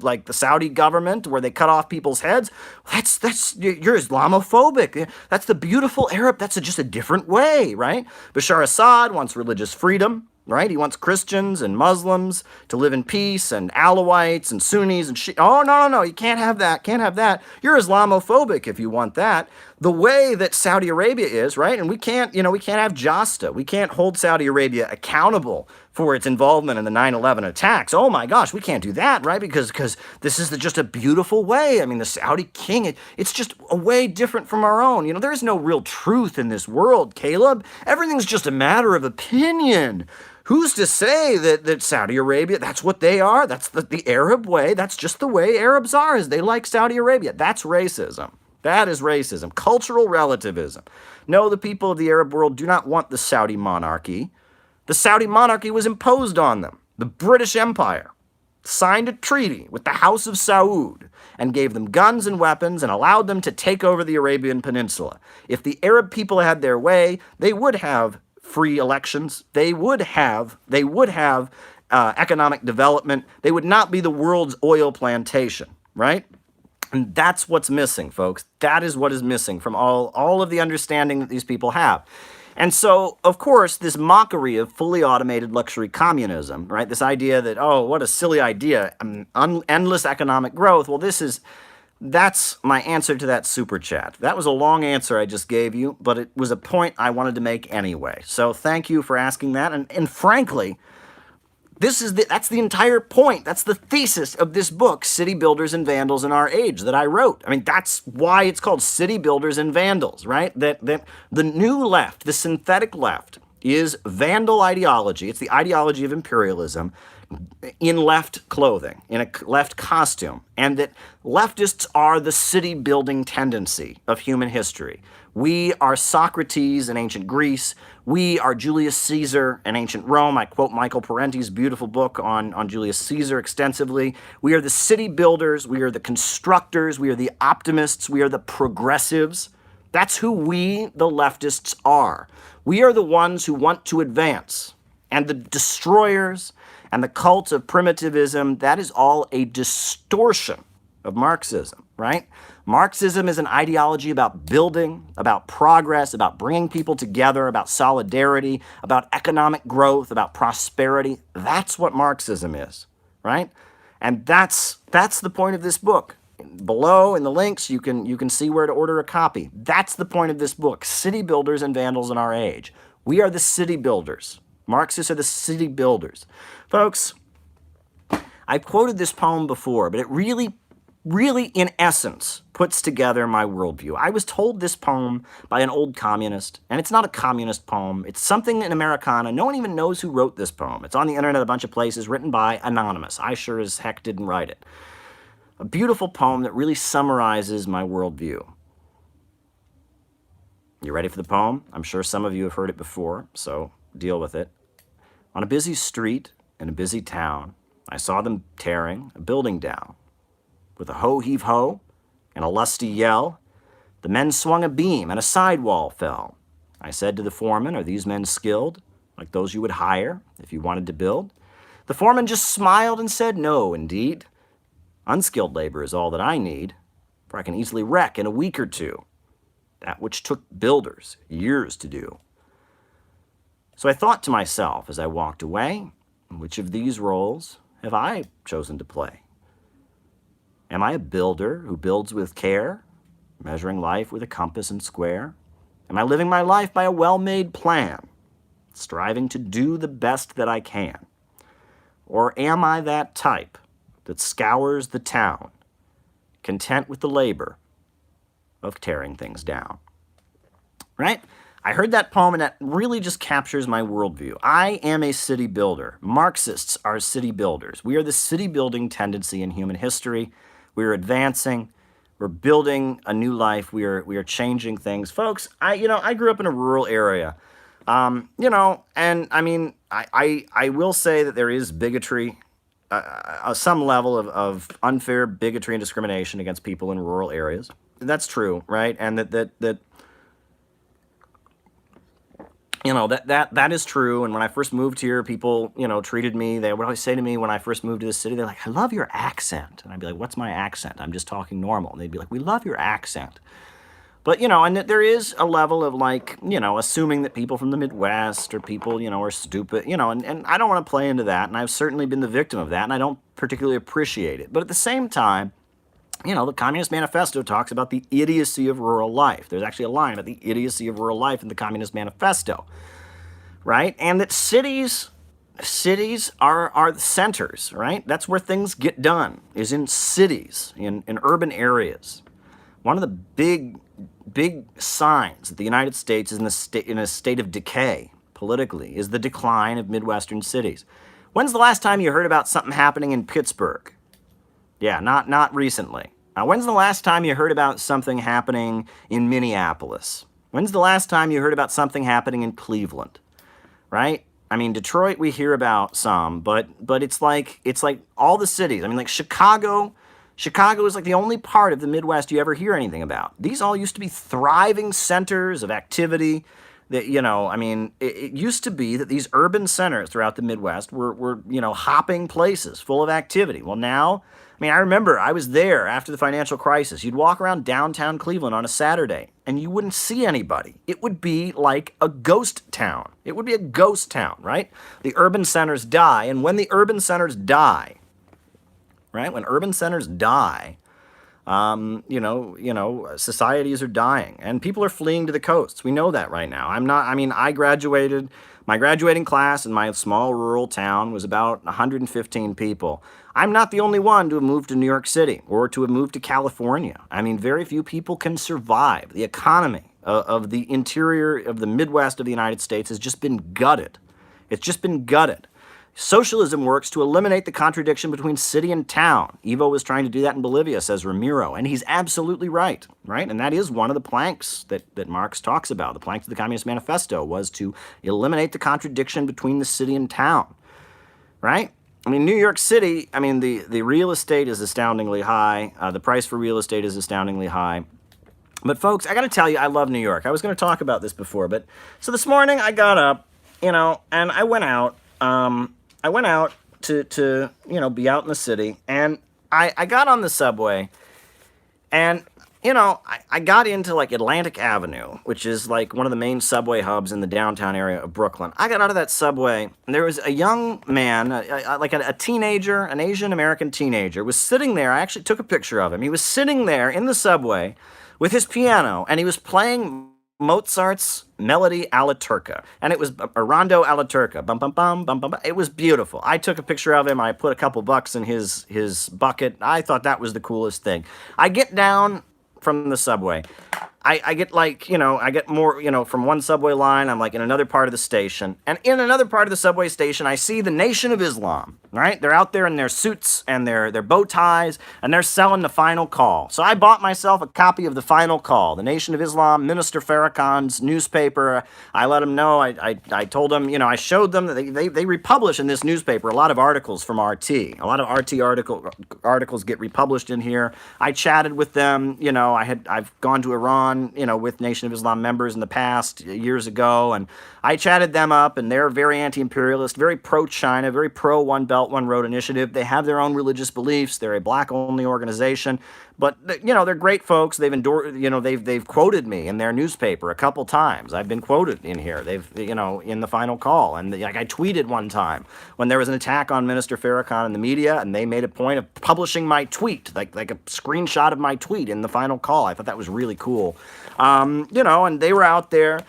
like the Saudi government, where they cut off people's heads. You're Islamophobic. That's the beautiful Arab. That's just a different way, right? Bashar Assad wants religious freedom. Right? He wants Christians and Muslims to live in peace, and Alawites and Sunnis and Shiites. Oh, no, you can't have that, You're Islamophobic if you want that. The way that Saudi Arabia is, right? And we can't have JASTA. We can't hold Saudi Arabia accountable for its involvement in the 9/11 attacks. Oh my gosh, we can't do that, right? Because this is just a beautiful way. I mean, the Saudi king, it's just a way different from our own. There is no real truth in this world, Caleb. Everything's just a matter of opinion. Who's to say that Saudi Arabia, that's what they are? That's the Arab way. That's just the way Arabs are, is they like Saudi Arabia. That's racism. That is racism. Cultural relativism. No, the people of the Arab world do not want the Saudi monarchy. The Saudi monarchy was imposed on them. The British Empire signed a treaty with the House of Saud and gave them guns and weapons and allowed them to take over the Arabian Peninsula. If the Arab people had their way, they would have free elections. They would have economic development. They would not be the world's oil plantation, right? And that's what's missing, folks. That is what is missing from all of the understanding that these people have. And so, of course, this mockery of fully automated luxury communism, right? This idea that, what a silly idea, endless economic growth. Well, that's my answer to that super chat. That was a long answer I just gave you, but it was a point I wanted to make anyway. So thank you for asking that. And frankly, that's the entire point. That's the thesis of this book, City Builders and Vandals in Our Age, that I wrote. I mean, that's why it's called City Builders and Vandals, right? That the new left, the synthetic left, is vandal ideology. It's the ideology of imperialism in left clothing, in a left costume, and that leftists are the city-building tendency of human history. We are Socrates in ancient Greece. We are Julius Caesar in ancient Rome. I quote Michael Parenti's beautiful book on Julius Caesar extensively. We are the city builders. We are the constructors. We are the optimists. We are the progressives. That's who we, the leftists, are. We are the ones who want to advance. And the destroyers and the cult of primitivism, that is all a distortion of Marxism, right? Marxism is an ideology about building, about progress, about bringing people together, about solidarity, about economic growth, about prosperity. That's what Marxism is, right? And that's the point of this book. Below in the links, you can see where to order a copy. That's the point of this book, City Builders and Vandals in Our Age. We are the city builders. Marxists are the city builders. Folks, I've quoted this poem before, but it really really, in essence, puts together my worldview. I was told this poem by an old communist, and it's not a communist poem. It's something in Americana. No one even knows who wrote this poem. It's on the internet a bunch of places, written by Anonymous. I sure as heck didn't write it. A beautiful poem that really summarizes my worldview. You ready for the poem? I'm sure some of you have heard it before, so deal with it. On a busy street in a busy town, I saw them tearing a building down. With a ho-heave-ho and a lusty yell, the men swung a beam and a sidewall fell. I said to the foreman, "Are these men skilled, like those you would hire if you wanted to build?" The foreman just smiled and said, "No, indeed. Unskilled labor is all that I need, for I can easily wreck in a week or two that which took builders years to do." So I thought to myself as I walked away, which of these roles have I chosen to play? Am I a builder who builds with care, measuring life with a compass and square? Am I living my life by a well-made plan, striving to do the best that I can? Or am I that type that scours the town, content with the labor of tearing things down? Right? I heard that poem, and that really just captures my worldview. I am a city builder. Marxists are city builders. We are the city-building tendency in human history. We are advancing. We're building a new life. We are changing things. Folks, I grew up in a rural area. And I mean, I will say that there is bigotry, some level of unfair bigotry and discrimination against people in rural areas. That's true, right? And that is true. And when I first moved here, people, treated me, they would always say to me when I first moved to the city, they're like, "I love your accent." And I'd be like, "What's my accent? I'm just talking normal." And they'd be like, "We love your accent." But, and there is a level of assuming that people from the Midwest or people, are stupid, and I don't want to play into that. And I've certainly been the victim of that, and I don't particularly appreciate it. But at the same time, the Communist Manifesto talks about the idiocy of rural life. There's actually a line about the idiocy of rural life in the Communist Manifesto, right? And that cities are the centers, right? That's where things get done, is in cities, in urban areas. One of the big signs that the United States is in a state of decay politically is the decline of Midwestern cities. When's the last time you heard about something happening in Pittsburgh? Yeah, not recently. When's the last time you heard about something happening in Minneapolis? When's the last time you heard about something happening in Cleveland? Right? I mean, Detroit we hear about some, but it's like all the cities. I mean, like Chicago is like the only part of the Midwest you ever hear anything about. These all used to be thriving centers of activity. That, it used to be that these urban centers throughout the Midwest were hopping places full of activity. Well, now, I remember I was there after the financial crisis. You'd walk around downtown Cleveland on a Saturday, and you wouldn't see anybody. It would be like a ghost town. It would be a ghost town, right? The urban centers die, and when the urban centers die, right, societies are dying, and people are fleeing to the coasts. We know that right now. My graduating class in my small rural town was about 115 people. I'm not the only one to have moved to New York City or to have moved to California. Very few people can survive. The economy of the interior of the Midwest of the United States has just been gutted. It's just been gutted. Socialism works to eliminate the contradiction between city and town. Evo was trying to do that in Bolivia, says Ramiro, and he's absolutely right? And that is one of the planks that Marx talks about. The planks of the Communist Manifesto was to eliminate the contradiction between the city and town, right? New York City, the real estate is astoundingly high. The price for real estate is astoundingly high. But folks, I got to tell you, I love New York. I was going to talk about this before, so this morning I got up, and I went out. I went out to be out in the city, and I got on the subway, and, I got into, Atlantic Avenue, which is, one of the main subway hubs in the downtown area of Brooklyn. I got out of that subway, and there was a young man, a teenager, an Asian-American teenager, was sitting there. I actually took a picture of him. He was sitting there in the subway with his piano, and he was playing Mozart's Melody alla Turca, and it was a rondo alla Turca. Bum bum bum bum bum. It was beautiful. I took a picture of him. I put a couple bucks in his bucket. I thought that was the coolest thing. I get down from the subway. I get like, I get more, from one subway line, I'm like in another part of the station. And in another part of the subway station, I see the Nation of Islam, right? They're out there in their suits and their bow ties, and they're selling the Final Call. So I bought myself a copy of the Final Call, the Nation of Islam, Minister Farrakhan's newspaper. I let them know, I told them, I showed them that they republish in this newspaper a lot of articles from RT. A lot of RT articles get republished in here. I chatted with them, I've gone to Iran, with Nation of Islam members in the past, years ago, and I chatted them up, and they're very anti-imperialist, very pro-China, very pro-One Belt, One Road initiative. They have their own religious beliefs. They're a black-only organization, but, they're great folks. They've endorsed, they've quoted me in their newspaper a couple times. I've been quoted in here. They've, in the Final Call, and like I tweeted one time when there was an attack on Minister Farrakhan in the media, and they made a point of publishing my tweet, like a screenshot of my tweet in the Final Call. I thought that was really cool. And they were out there,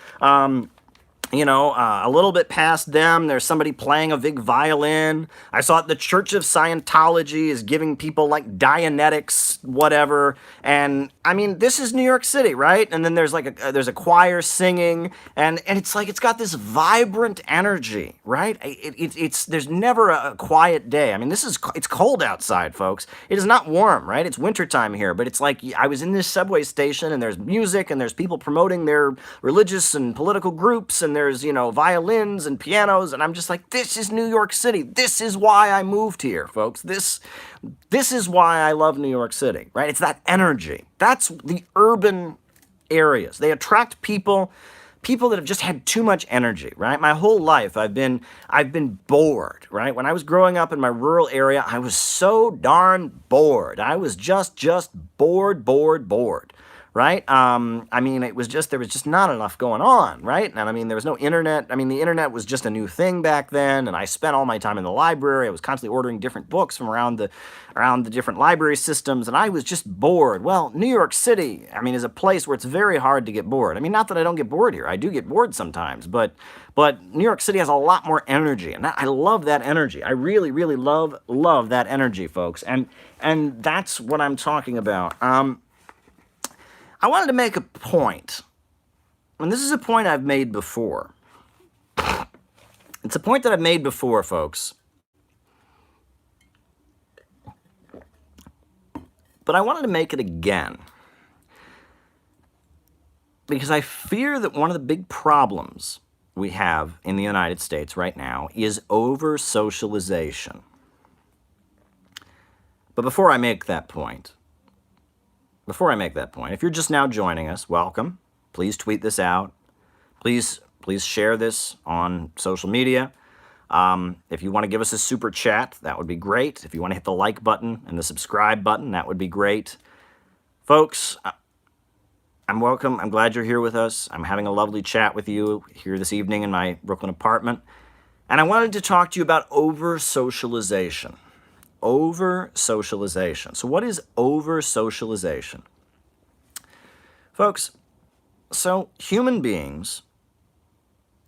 a little bit past them, there's somebody playing a big violin. I saw the Church of Scientology is giving people like Dianetics, whatever. And I mean, this is New York City, right? And then there's like there's a choir singing, and it's like it's got this vibrant energy, right? It's there's never a quiet day. I mean, it's cold outside, folks. It is not warm, right? It's wintertime here, but it's like I was in this subway station, and there's music, and there's people promoting their religious and political groups, and there's, violins and pianos, and I'm just like, this is New York City. This is why I moved here, folks. This is why I love New York City, right? It's that energy. That's the urban areas. They attract people that have just had too much energy, right? My whole life I've been bored, right? When I was growing up in my rural area, I was so darn bored. I was just bored. Right? I mean, there was just not enough going on, right? And I mean, there was no internet. I mean, the internet was just a new thing back then, and I spent all my time in the library. I was constantly ordering different books from around the different library systems, and I was just bored. Well, New York City, I mean, is a place where it's very hard to get bored. I mean, not that I don't get bored here. I do get bored sometimes, but New York City has a lot more energy, and I love that energy. I really, really love that energy, folks, and that's what I'm talking about. I wanted to make a point, and this is a point I've made before. It's a point that I've made before, folks. But I wanted to make it again, because I fear that one of the big problems we have in the United States right now is over-socialization. But before I make that point, if you're just now joining us, welcome. Please tweet this out. Please share this on social media. If you want to give us a super chat, that would be great. If you want to hit the like button and the subscribe button, that would be great. Folks, I'm welcome. I'm glad you're here with us. I'm having a lovely chat with you here this evening in my Brooklyn apartment. And I wanted to talk to you about over-socialization. Over-socialization. So what is over-socialization? Folks, so human beings,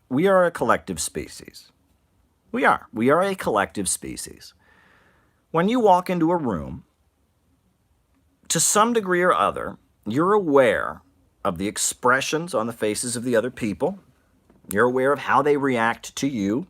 we are a collective species. We are a collective species. When you walk into a room, to some degree or other, you're aware of the expressions on the faces of the other people. You're aware of how they react to you.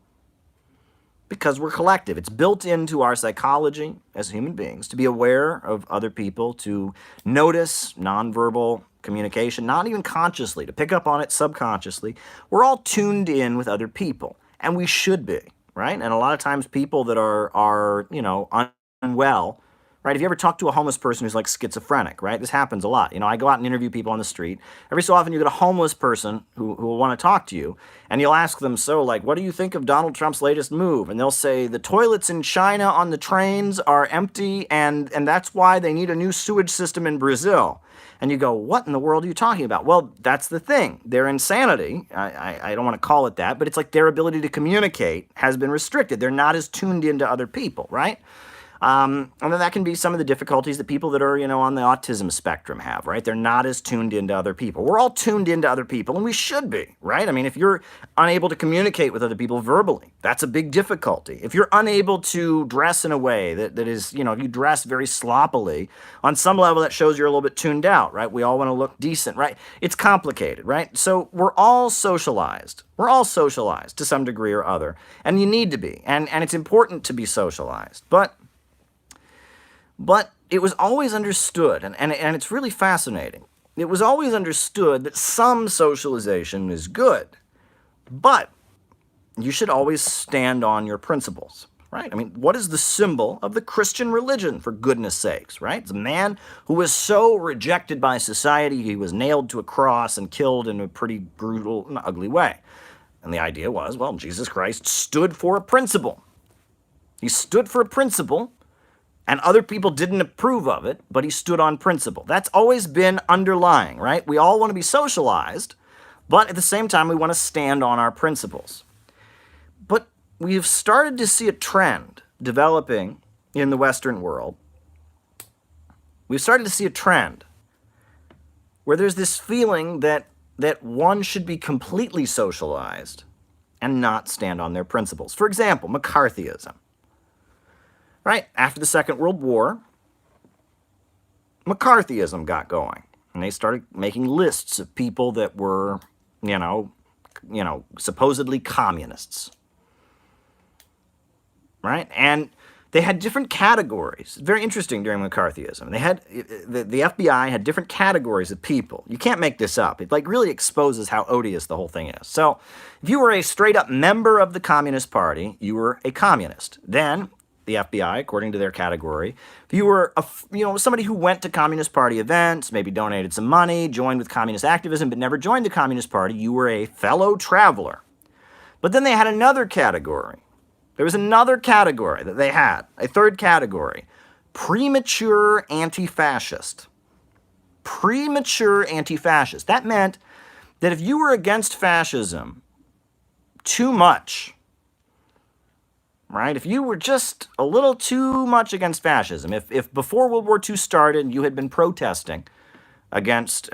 Because we're collective. It's built into our psychology as human beings to be aware of other people, to notice nonverbal communication, not even consciously, to pick up on it subconsciously. We're all tuned in with other people, and we should be, right? And a lot of times people that are unwell, right? Have you ever talked to a homeless person who's like schizophrenic, right? This happens a lot. I go out and interview people on the street. Every so often you get a homeless person who will want to talk to you, and you'll ask them, so like, what do you think of Donald Trump's latest move? And they'll say, the toilets in China on the trains are empty, and that's why they need a new sewage system in Brazil. And you go, what in the world are you talking about? Well, that's the thing. Their insanity, I don't want to call it that, but it's like their ability to communicate has been restricted. They're not as tuned into other people, right? And then that can be some of the difficulties that people that are, on the autism spectrum have, right? They're not as tuned into other people. We're all tuned into other people, and we should be, right? I mean, if you're unable to communicate with other people verbally, that's a big difficulty. If you're unable to dress in a way that is, if you dress very sloppily, on some level that shows you're a little bit tuned out, right? We all want to look decent, right? It's complicated, right? So we're all socialized. We're all socialized to some degree or other, and you need to be, and it's important to be socialized. But it was always understood, and it's really fascinating. It was always understood that some socialization is good, but you should always stand on your principles, right? I mean, what is the symbol of the Christian religion, for goodness sakes, right? It's a man who was so rejected by society, he was nailed to a cross and killed in a pretty brutal and ugly way. And the idea was, well, Jesus Christ stood for a principle. He stood for a principle, and other people didn't approve of it, but he stood on principle. That's always been underlying, right? We all want to be socialized, but at the same time, we want to stand on our principles. But we've started to see a trend developing in the Western world. We've started to see a trend where there's this feeling that one should be completely socialized and not stand on their principles. For example, McCarthyism. Right? After the Second World War, McCarthyism got going. And they started making lists of people that were, supposedly communists. Right? And they had different categories. Very interesting during McCarthyism. They had, the FBI had different categories of people. You can't make this up. It really exposes how odious the whole thing is. So, if you were a straight up member of the Communist Party, you were a communist. Then, the FBI, according to their category, if you were somebody who went to Communist Party events, maybe donated some money, joined with communist activism, but never joined the Communist Party, you were a fellow traveler. But then they had another category. There was another category that they had, a third category, premature anti-fascist. Premature anti-fascist. That meant that if you were against fascism too much, right? If you were just a little too much against fascism, if before World War II started you had been protesting against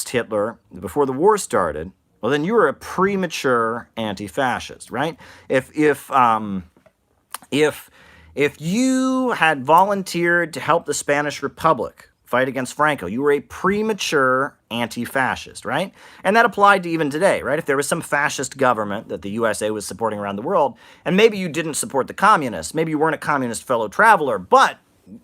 Hitler before the war started, well, then you were a premature anti-fascist, right? If you had volunteered to help the Spanish Republic fight against Franco, you were a premature anti-fascist, right? And that applied to even today, right? If there was some fascist government that the USA was supporting around the world, and maybe you didn't support the communists, maybe you weren't a communist fellow traveler, but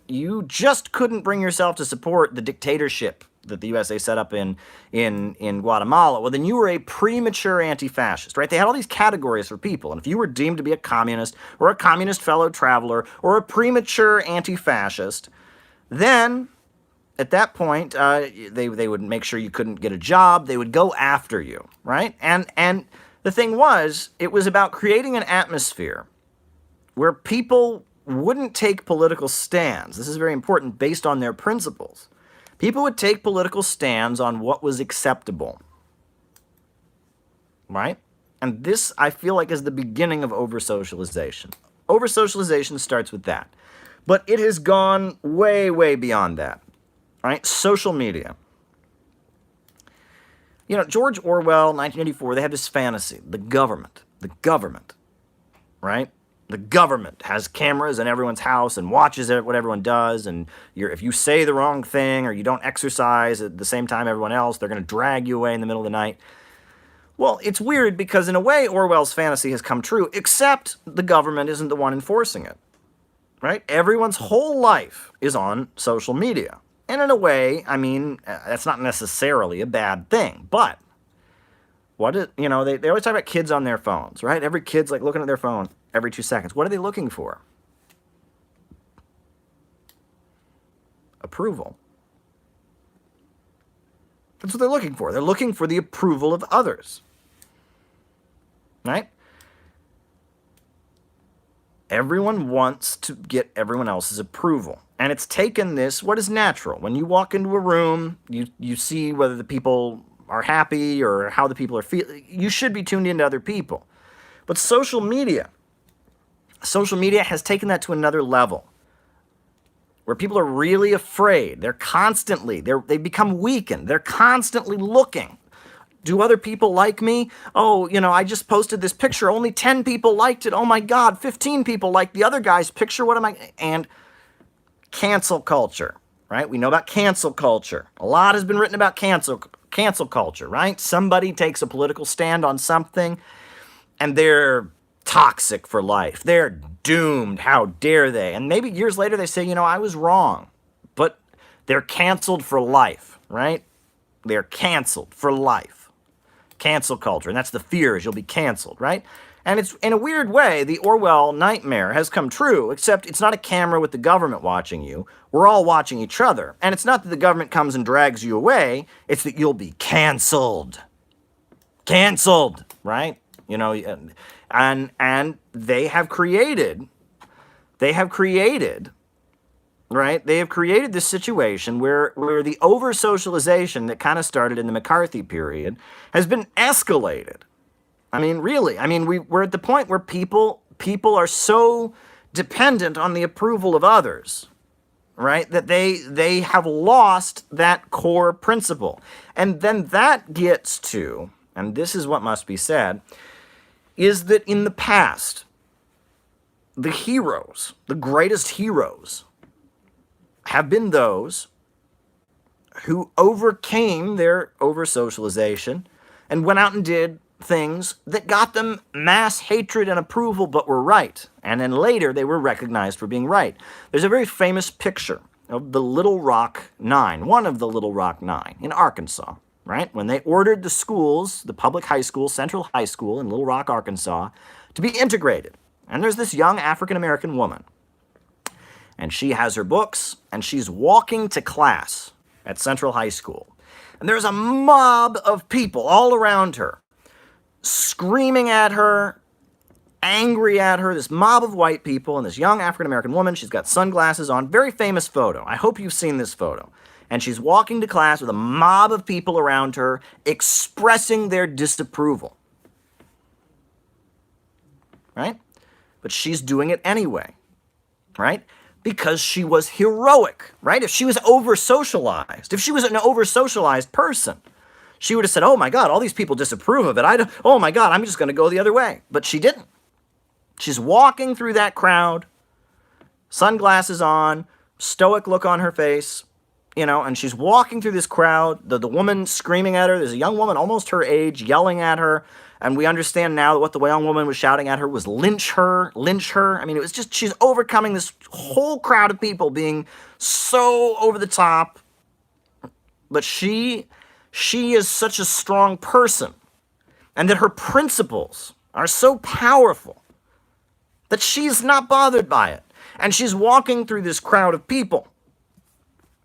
you just couldn't bring yourself to support the dictatorship that the USA set up in Guatemala, well, then you were a premature anti-fascist, right? They had all these categories for people, and if you were deemed to be a communist or a communist fellow traveler or a premature anti-fascist, then at that point, they would make sure you couldn't get a job. They would go after you, right? And the thing was, it was about creating an atmosphere where people wouldn't take political stands. This is very important, based on their principles. People would take political stands on what was acceptable, right? And this, I feel like, is the beginning of over-socialization. Over-socialization starts with that. But it has gone way, way beyond that. Right? Social media. George Orwell, 1984, they had this fantasy. The government, right? The government has cameras in everyone's house and watches what everyone does, and if you say the wrong thing or you don't exercise at the same time everyone else, they're going to drag you away in the middle of the night. Well, it's weird because in a way Orwell's fantasy has come true, except the government isn't the one enforcing it. Right? Everyone's whole life is on social media. And in a way, I mean, that's not necessarily a bad thing, but they always talk about kids on their phones, right? Every kid's looking at their phone every 2 seconds. What are they looking for? Approval. That's what they're looking for. They're looking for the approval of others, right? Everyone wants to get everyone else's approval. And it's taken this, what is natural. When you walk into a room, you see whether the people are happy or how the people are feeling. You should be tuned into other people. But social media has taken that to another level. where people are really afraid. They become weakened. They're constantly looking. Do other people like me? Oh, I just posted this picture. Only 10 people liked it. Oh my God, 15 people liked the other guy's picture. What am I? And cancel culture, right? We know about cancel culture. A lot has been written about cancel culture, right? Somebody takes a political stand on something and they're toxic for life. They're doomed. How dare they? And maybe years later they say, I was wrong. But they're canceled for life, right? They're canceled for life. Cancel culture. And that's the fear, is you'll be canceled, right? And it's, in a weird way, the Orwell nightmare has come true, except it's not a camera with the government watching you. We're all watching each other. And it's not that the government comes and drags you away. It's that you'll be canceled. Canceled, right? And they have created, right? They have created this situation where the over-socialization that kind of started in the McCarthy period has been escalated. I mean, really. I mean, we're at the point where people are so dependent on the approval of others, right, that they have lost that core principle. And then that gets to, and this is what must be said, is that in the past, the heroes, the greatest heroes, have been those who overcame their over-socialization and went out and did things that got them mass hatred and approval but were right. And then later they were recognized for being right. There's a very famous picture of the Little Rock Nine, one of the Little Rock Nine in Arkansas, right? When they ordered the schools, the public high school, Central High School in Little Rock, Arkansas, to be integrated. And there's this young African-American woman. And she has her books, and she's walking to class at Central High School. And there's a mob of people all around her, screaming at her, angry at her, this mob of white people, and this young African-American woman. She's got sunglasses on. Very famous photo. I hope you've seen this photo. And she's walking to class with a mob of people around her, expressing their disapproval. Right? But she's doing it anyway. Right? Because she was heroic, right? If she was over-socialized, if she was an over-socialized person, she would have said, oh my God, all these people disapprove of it. Oh my God, I'm just going to go the other way. But she didn't. She's walking through that crowd, sunglasses on, stoic look on her face, and she's walking through this crowd, the woman screaming at her. There's a young woman almost her age yelling at her. And we understand now that what the young woman was shouting at her was lynch her, lynch her. I mean, it was just, she's overcoming this whole crowd of people being so over the top. But she is such a strong person, and that her principles are so powerful that she's not bothered by it. And she's walking through this crowd of people,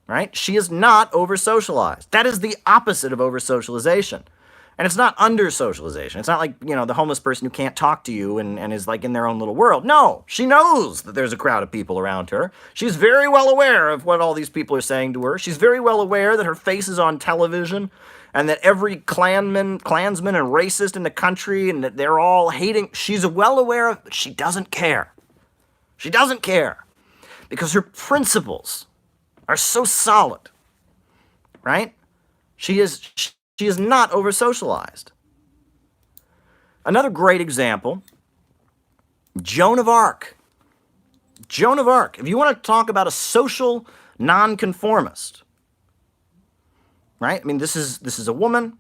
right? She is not over-socialized. That is the opposite of over-socialization. And it's not under-socialization. It's not like, the homeless person who can't talk to you and is like in their own little world. No, she knows that there's a crowd of people around her. She's very well aware of what all these people are saying to her. She's very well aware that her face is on television and that every Klansman and racist in the country and that they're all hating. She's well aware of it, but she doesn't care. She doesn't care because her principles are so solid, right? She is not over-socialized. Another great example, Joan of Arc. Joan of Arc. If you want to talk about a social nonconformist, right? I mean, this is a woman.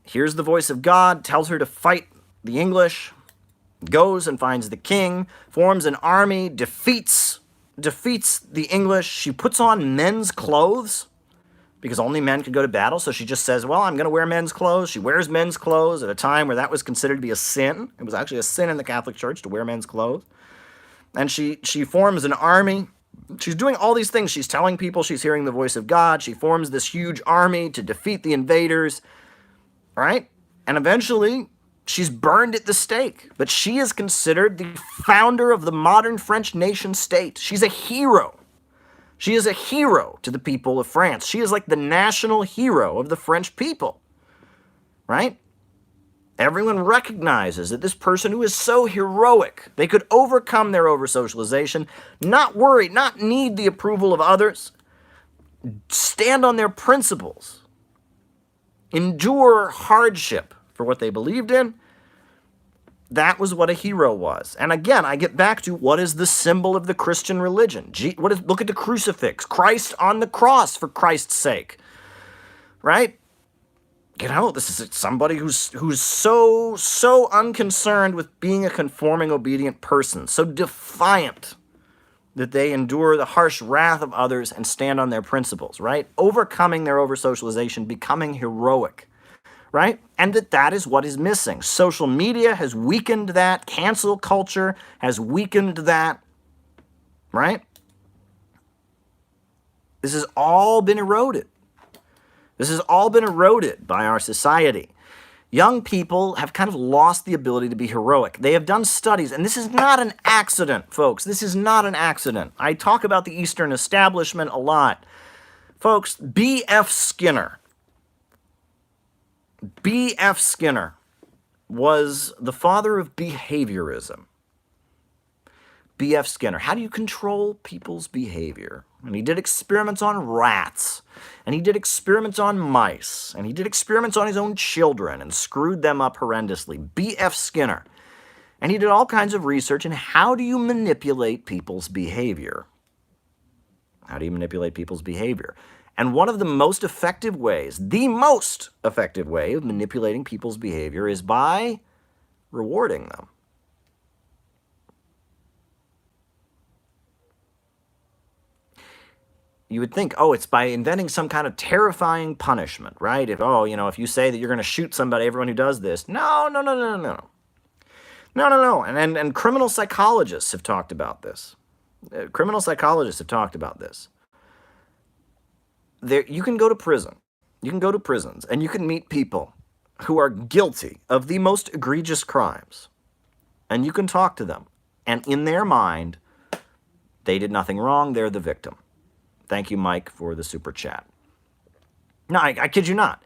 Hears the voice of God, tells her to fight the English, goes and finds the king, forms an army, defeats the English. She puts on men's clothes, because only men could go to battle, so she just says, well, I'm going to wear men's clothes. She wears men's clothes at a time where that was considered to be a sin. It was actually a sin in the Catholic Church to wear men's clothes. And she forms an army. She's doing all these things. She's telling people she's hearing the voice of God. She forms this huge army to defeat the invaders, right? And eventually, she's burned at the stake. But she is considered the founder of the modern French nation state. She's a hero. She is a hero to the people of France. She is like the national hero of the French people, right? Everyone recognizes that this person who is so heroic, they could overcome their over-socialization, not worry, not need the approval of others, stand on their principles, endure hardship for what they believed in. That was what a hero was. And again, I get back to what is the symbol of the Christian religion? Look at the crucifix. Christ on the cross for Christ's sake. Right? You know, this is somebody who's so unconcerned with being a conforming, obedient person, so defiant that they endure the harsh wrath of others and stand on their principles, right? Overcoming their over-socialization, becoming heroic, right? And that is what is missing. Social media has weakened that. Cancel culture has weakened that, right? This has all been eroded. This has all been eroded by our society. Young people have kind of lost the ability to be heroic. They have done studies, and this is not an accident, folks. This is not an accident. I talk about the Eastern establishment a lot. Folks, B.F. Skinner was the father of behaviorism. B.F. Skinner, how do you control people's behavior? And he did experiments on rats, and he did experiments on mice, and he did experiments on his own children and screwed them up horrendously. B.F. Skinner. And he did all kinds of research in how do you manipulate people's behavior? How do you manipulate people's behavior? And one of the most effective ways, the most effective way of manipulating people's behavior is by rewarding them. You would think, oh, it's by inventing some kind of terrifying punishment, right? If you say that you're going to shoot somebody, everyone who does this. No. And criminal psychologists have talked about this. You can go to prison. You can go to prisons, and you can meet people who are guilty of the most egregious crimes. And you can talk to them. And in their mind, they did nothing wrong. They're the victim. Thank you, Mike, for the super chat. No, I kid you not.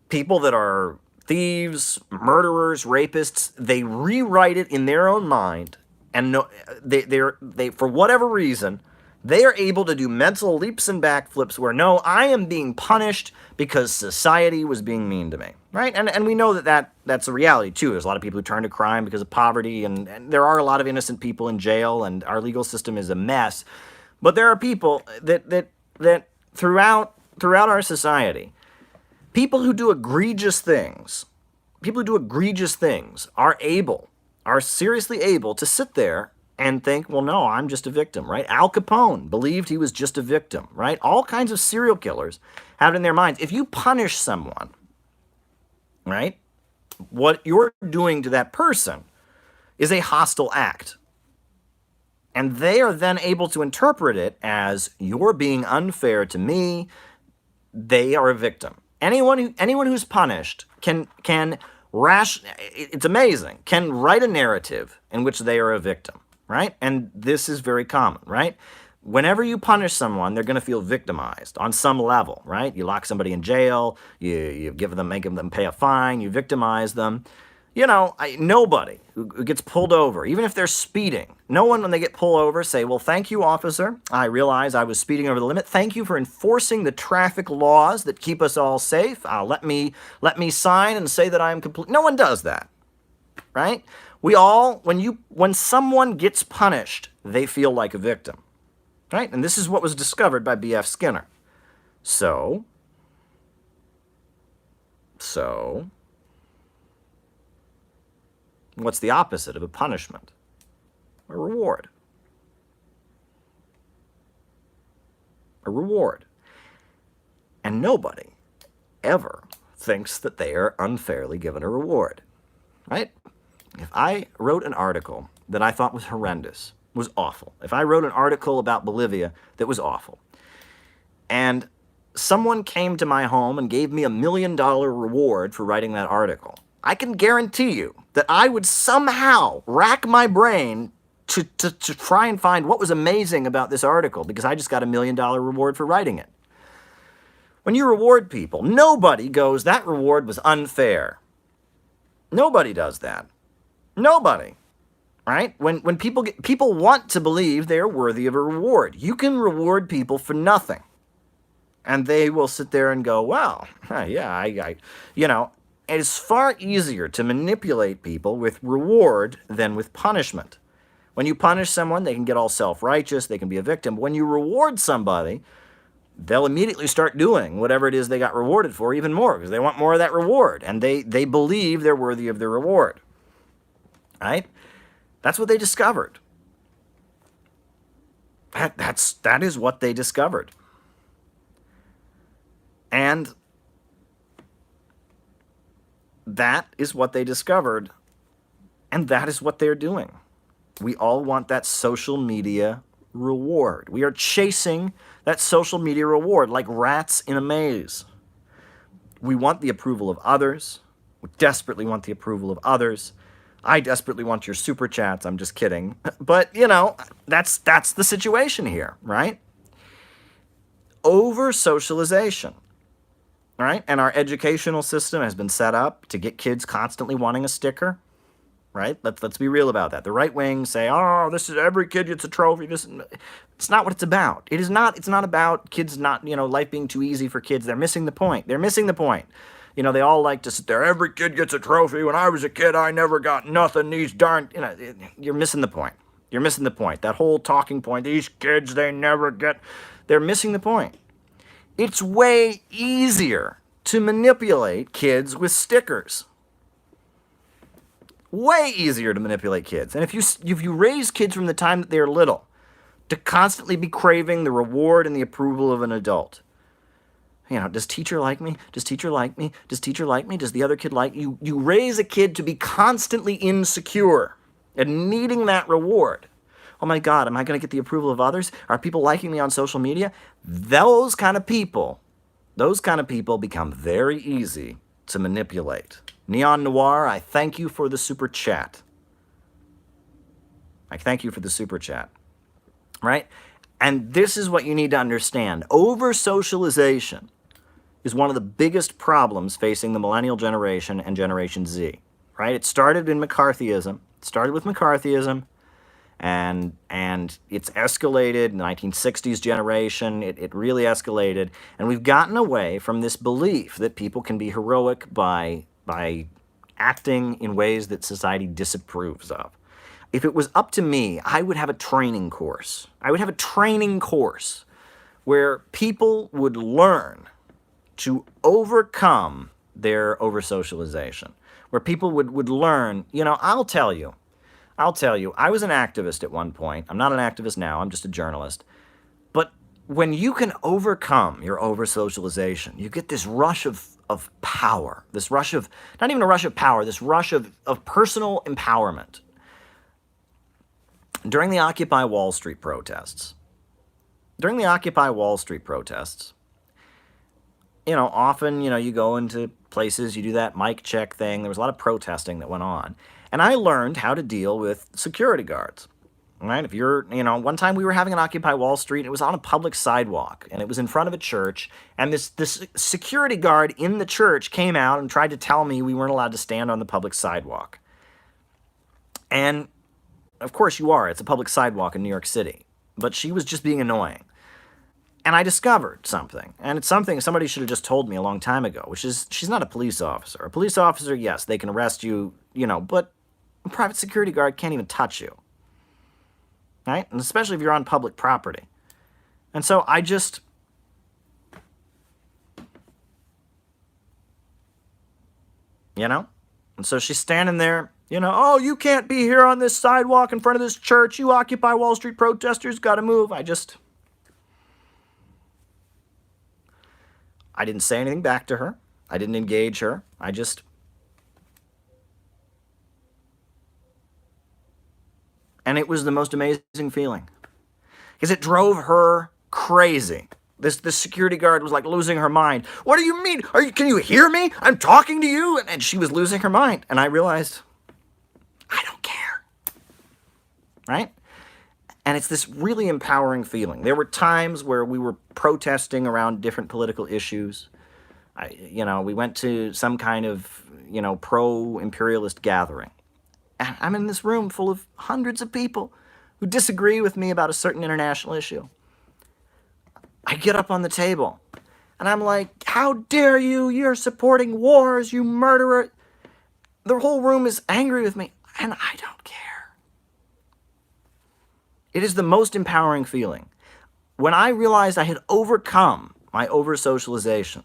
People that are thieves, murderers, rapists, they rewrite it in their own mind, and they for whatever reason, they are able to do mental leaps and backflips where, no, I am being punished because society was being mean to me, right? And we know that's a reality, too. There's a lot of people who turn to crime because of poverty, and there are a lot of innocent people in jail, and our legal system is a mess. But there are people that throughout our society, people who do egregious things are seriously able to sit there and think, well, no, I'm just a victim, right? Al Capone believed he was just a victim, right? All kinds of serial killers have it in their minds. If you punish someone, right, what you're doing to that person is a hostile act. And they are then able to interpret it as, you're being unfair to me. They are a victim. Anyone who's punished can it's amazing, can write a narrative in which they are a victim, right? And this is very common, right? Whenever you punish someone, they're going to feel victimized on some level, right? You lock somebody in jail, you make them pay a fine, you victimize them. Nobody who gets pulled over, even if they're speeding, no one when they get pulled over say, well, thank you, officer. I realize I was speeding over the limit. Thank you for enforcing the traffic laws that keep us all safe. Let me sign and say that I am complete. No one does that, right? When someone gets punished, they feel like a victim, right? And this is what was discovered by B.F. Skinner. So what's the opposite of a punishment? A reward. A reward. And nobody ever thinks that they are unfairly given a reward, right? If I wrote an article that I thought was horrendous, was awful, if I wrote an article about Bolivia that was awful, and someone came to my home and gave me $1 million reward for writing that article, I can guarantee you that I would somehow rack my brain to try and find what was amazing about this article because I just got $1 million reward for writing it. When you reward people, nobody goes, that reward was unfair. Nobody does that. Nobody. Right? When people want to believe they're worthy of a reward. You can reward people for nothing. And they will sit there and go, well, yeah, it's far easier to manipulate people with reward than with punishment. When you punish someone, they can get all self-righteous, they can be a victim. When you reward somebody, they'll immediately start doing whatever it is they got rewarded for even more, because they want more of that reward, and they believe they're worthy of the reward. Right? That's what they discovered. That is what they discovered. And that is what they discovered, and that is what they're doing. We all want that social media reward. We are chasing that social media reward like rats in a maze. We want the approval of others. We desperately want the approval of others. I desperately want your super chats. I'm just kidding. But, that's the situation here, right? Over-socialization, right? And our educational system has been set up to get kids constantly wanting a sticker, right? Let's be real about that. The right wing say, oh, this is every kid gets a trophy. It's not what it's about. It's not about kids not, life being too easy for kids. They're missing the point. They all like to sit there, every kid gets a trophy. When I was a kid, I never got nothing. These darn, you're missing the point. You're missing the point. That whole talking point, these kids, they're missing the point. It's way easier to manipulate kids with stickers. Way easier to manipulate kids. And if you raise kids from the time that they're little to constantly be craving the reward and the approval of an adult, does teacher like me? Does teacher like me? Does teacher like me? Does the other kid like you? You raise a kid to be constantly insecure and needing that reward. Oh my God, am I going to get the approval of others? Are people liking me on social media? Those kind of people become very easy to manipulate. Neon Noir, I thank you for the super chat. Right? And this is what you need to understand. Over-socialization is one of the biggest problems facing the millennial generation and Generation Z, right? It started with McCarthyism, and it's escalated in the 1960s generation. It really escalated, and we've gotten away from this belief that people can be heroic by acting in ways that society disapproves of. If it was up to me, I would have a training course. Where people would learn to overcome their over-socialization. Where people would learn, I'll tell you, I was an activist at one point. I'm not an activist now, I'm just a journalist. But when you can overcome your over-socialization, you get this rush of power, this rush of, not even a rush of power, this rush of personal empowerment. During the Occupy Wall Street protests, often, you go into places, you do that mic check thing. There was a lot of protesting that went on. And I learned how to deal with security guards. Right? If you're, one time we were having an Occupy Wall Street, it was on a public sidewalk, and it was in front of a church, and this security guard in the church came out and tried to tell me we weren't allowed to stand on the public sidewalk. And, of course you are. It's a public sidewalk in New York City. But she was just being annoying. And I discovered something, and it's something somebody should have just told me a long time ago, which is she's not a police officer. A police officer, yes, they can arrest you, but a private security guard can't even touch you. Right? And especially if you're on public property. And so I just... And so she's standing there, oh, you can't be here on this sidewalk in front of this church. You Occupy Wall Street protesters got to move. I didn't say anything back to her. I didn't engage her. And it was the most amazing feeling. Because it drove her crazy. This security guard was like losing her mind. What do you mean? Can you hear me? I'm talking to you. And she was losing her mind. And I realized, I don't care. Right? And it's this really empowering feeling. There were times where we were protesting around different political issues. We went to some kind of, pro-imperialist gathering. And I'm in this room full of hundreds of people who disagree with me about a certain international issue. I get up on the table and I'm like, how dare you? You're supporting wars, you murderer. The whole room is angry with me, and I don't care. It is the most empowering feeling. When I realized I had overcome my over-socialization,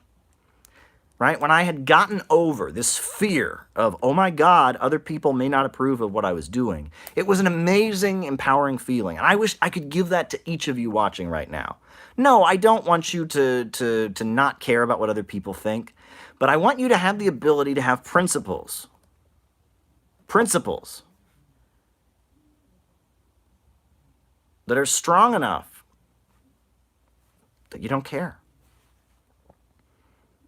right? When I had gotten over this fear of, oh my God, other people may not approve of what I was doing, it was an amazing, empowering feeling. And I wish I could give that to each of you watching right now. No, I don't want you to not care about what other people think, but I want you to have the ability to have principles. Principles that are strong enough that you don't care.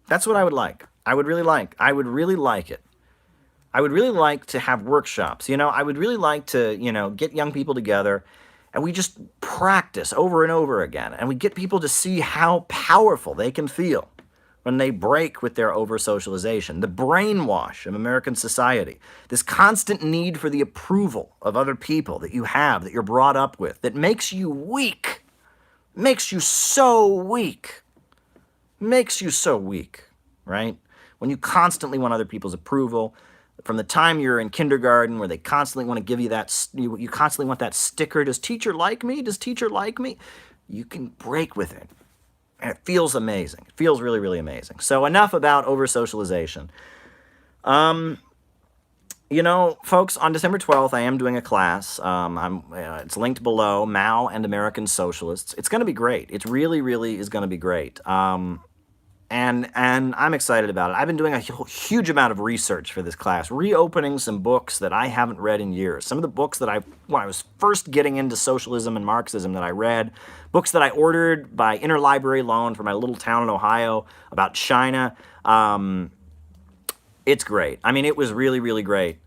That's what I would like. I would really like it. I would really like to have workshops. I would really like to, get young people together and we just practice over and over again. And we get people to see how powerful they can feel when they break with their over-socialization, the brainwash of American society, this constant need for the approval of other people that you have, that you're brought up with, that makes you weak, makes you so weak, right? When you constantly want other people's approval, from the time you're in kindergarten where they constantly want to give you that, you constantly want that sticker, does teacher like me? Does teacher like me? You can break with it. And it feels amazing. It feels really, really amazing. So enough about over-socialization. Folks, on December 12th, I am doing a class. It's linked below, Mao and American Socialists. It's going to be great. It really, really is going to be great. And I'm excited about it. I've been doing a huge amount of research for this class, reopening some books that I haven't read in years. Some of the books that when I was first getting into socialism and Marxism that I read, books that I ordered by interlibrary loan for my little town in Ohio about China. It's great. I mean, it was really, really great.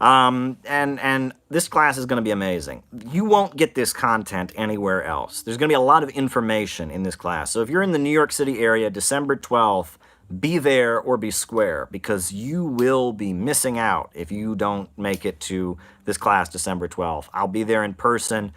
And this class is going to be amazing. You won't get this content anywhere else. There's going to be a lot of information in this class. So if you're in the New York City area, December 12th, be there or be square, because you will be missing out if you don't make it to this class December 12th. I'll be there in person.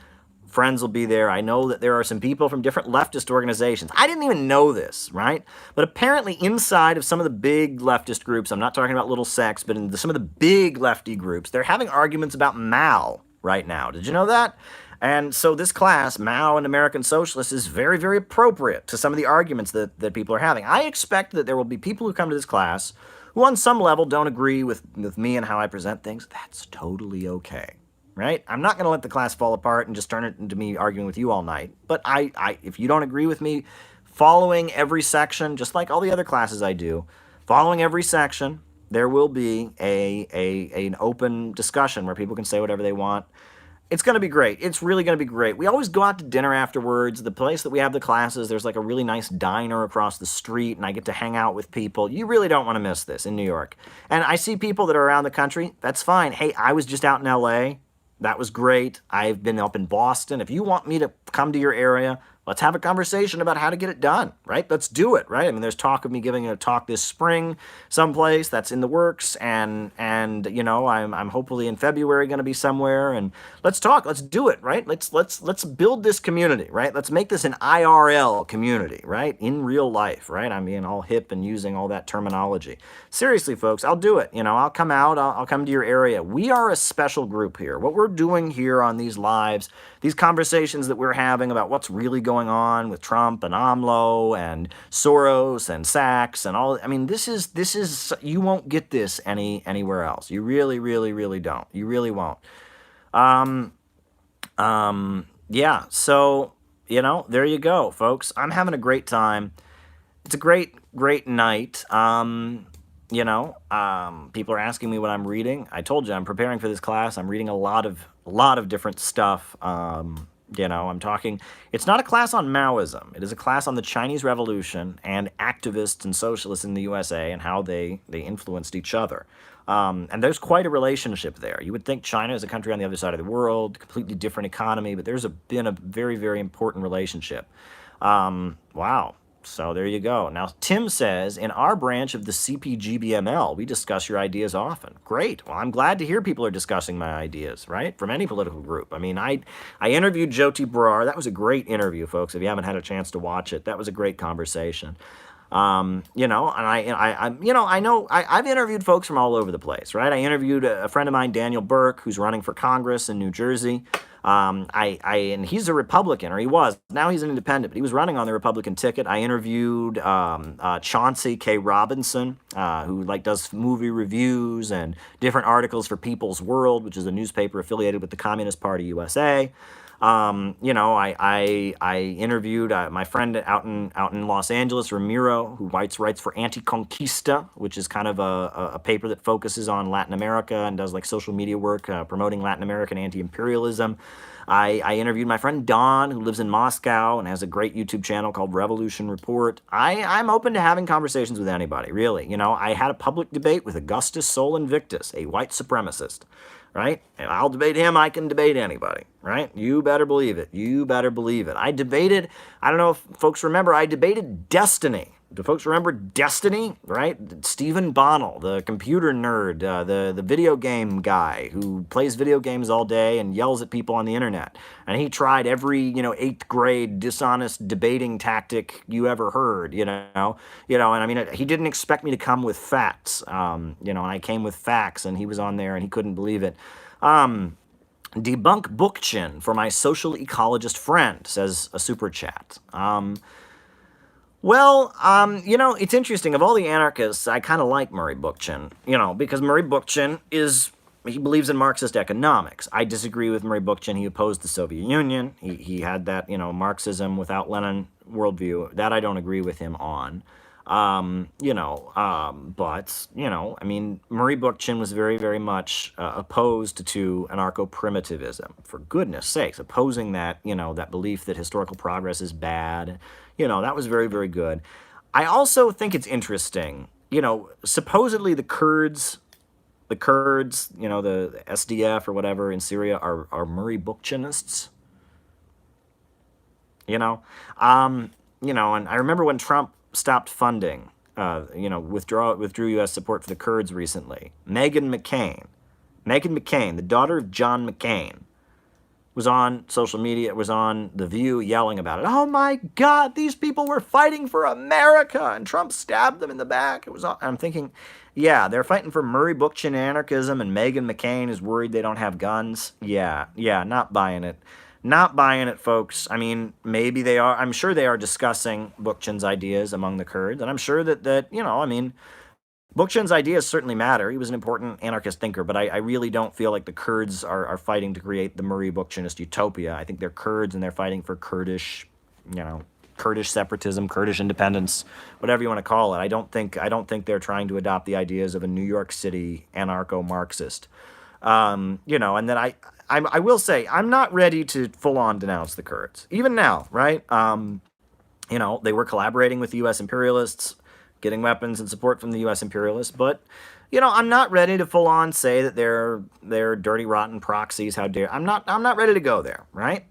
Friends will be there. I know that there are some people from different leftist organizations. I didn't even know this, right? But apparently inside of some of the big leftist groups, I'm not talking about little sects, but in some of the big lefty groups, they're having arguments about Mao right now. Did you know that? And so this class, Mao and American Socialists, is very, very appropriate to some of the arguments that people are having. I expect that there will be people who come to this class who on some level don't agree with me and how I present things. That's totally okay. Right? I'm not going to let the class fall apart and just turn it into me arguing with you all night. But if you don't agree with me, following every section, just like all the other classes I do, following every section, there will be an open discussion where people can say whatever they want. It's going to be great. It's really going to be great. We always go out to dinner afterwards. The place that we have the classes, there's like a really nice diner across the street, and I get to hang out with people. You really don't want to miss this in New York. And I see people that are around the country. That's fine. Hey, I was just out in LA. That was great. I've been up in Boston. If you want me to come to your area, let's have a conversation about how to get it done, right? Let's do it, right? I mean, there's talk of me giving a talk this spring someplace. That's in the works, and I'm hopefully in February going to be somewhere, and let's talk. Let's do it, right? Let's build this community, right? Let's make this an IRL community, right? In real life, right? I'm being all hip and using all that terminology. Seriously, folks, I'll do it. I'll come out. I'll come to your area. We are a special group here. What we're doing here on these lives, these conversations that we're having about what's really going on with Trump and AMLO and Soros and Sachs and all. I mean, this is you won't get this anywhere else. You really, really, really don't. You really won't. Yeah. So, there you go, folks. I'm having a great time. It's a great, great night. People are asking me what I'm reading. I told you I'm preparing for this class. I'm reading a lot of different stuff. I'm talking, it's not a class on Maoism. It is a class on the Chinese Revolution and activists and socialists in the USA and how they influenced each other. And there's quite a relationship there. You would think China is a country on the other side of the world, completely different economy, but there's been a very, very important relationship. Wow. So there you go. Now, Tim says, in our branch of the CPGBML, we discuss your ideas often. Great. Well, I'm glad to hear people are discussing my ideas, right? From any political group. I mean, I interviewed Jyoti Brar. That was a great interview, folks. If you haven't had a chance to watch it, that was a great conversation. You know, and I've interviewed folks from all over the place, right? I interviewed a friend of mine, Daniel Burke, who's running for Congress in New Jersey. And he's a Republican, or he was. Now he's an independent, but he was running on the Republican ticket. I interviewed Chauncey K. Robinson, who does movie reviews and different articles for People's World, which is a newspaper affiliated with the Communist Party USA. You know, I interviewed my friend out in Los Angeles, Ramiro, who writes for Anticonquista, which is kind of a paper that focuses on Latin America and does social media work promoting Latin American anti-imperialism. I interviewed my friend Don, who lives in Moscow and has a great YouTube channel called Revolution Report. I'm open to having conversations with anybody, really. You know, I had a public debate with Augustus Sol Invictus, a white supremacist. Right? And I'll debate him, I can debate anybody, right? You better believe it. You better believe it. I debated, I don't know if folks remember, I debated Destiny. Do folks remember Destiny, right? Stephen Bonnell, the computer nerd, the video game guy who plays video games all day and yells at people on the internet. And he tried every, 8th grade dishonest debating tactic you ever heard, and I mean, he didn't expect me to come with facts, and I came with facts, and he was on there and he couldn't believe it. Debunk Bookchin for my social ecologist friend, says a super chat. Well, it's interesting. Of all the anarchists, I kind of like Murray Bookchin, because Murray Bookchin he believes in Marxist economics. I disagree with Murray Bookchin. He opposed the Soviet Union. He had that, Marxism without Lenin worldview. That I don't agree with him on. But, I mean, Murray Bookchin was very, very much opposed to anarcho-primitivism, for goodness sakes, opposing that, that belief that historical progress is bad. That was very, very good. I also think it's interesting, supposedly the Kurds, the SDF or whatever in Syria are Murray Bookchinists, and I remember when Trump stopped funding, withdrew U.S. support for the Kurds recently. Meghan McCain, the daughter of John McCain, was on social media, was on The View yelling about it. Oh my God, these people were fighting for America, and Trump stabbed them in the back. I'm thinking, yeah, they're fighting for Murray Bookchin anarchism, and Meghan McCain is worried they don't have guns. Yeah, not buying it. Not buying it, folks. I mean, maybe they are. I'm sure they are discussing Bookchin's ideas among the Kurds, and I'm sure that Bookchin's ideas certainly matter. He was an important anarchist thinker, but I really don't feel like the Kurds are fighting to create the Murray Bookchinist utopia. I think they're Kurds and they're fighting for Kurdish separatism, Kurdish independence, whatever you want to call it. I don't think they're trying to adopt the ideas of a New York City anarcho-Marxist. And then I will say, I'm not ready to full-on denounce the Kurds. Even now, right? They were collaborating with the U.S. imperialists, getting weapons and support from the U.S. imperialists, but, I'm not ready to full-on say that they're dirty, rotten proxies. How dare... I'm not ready to go there, right?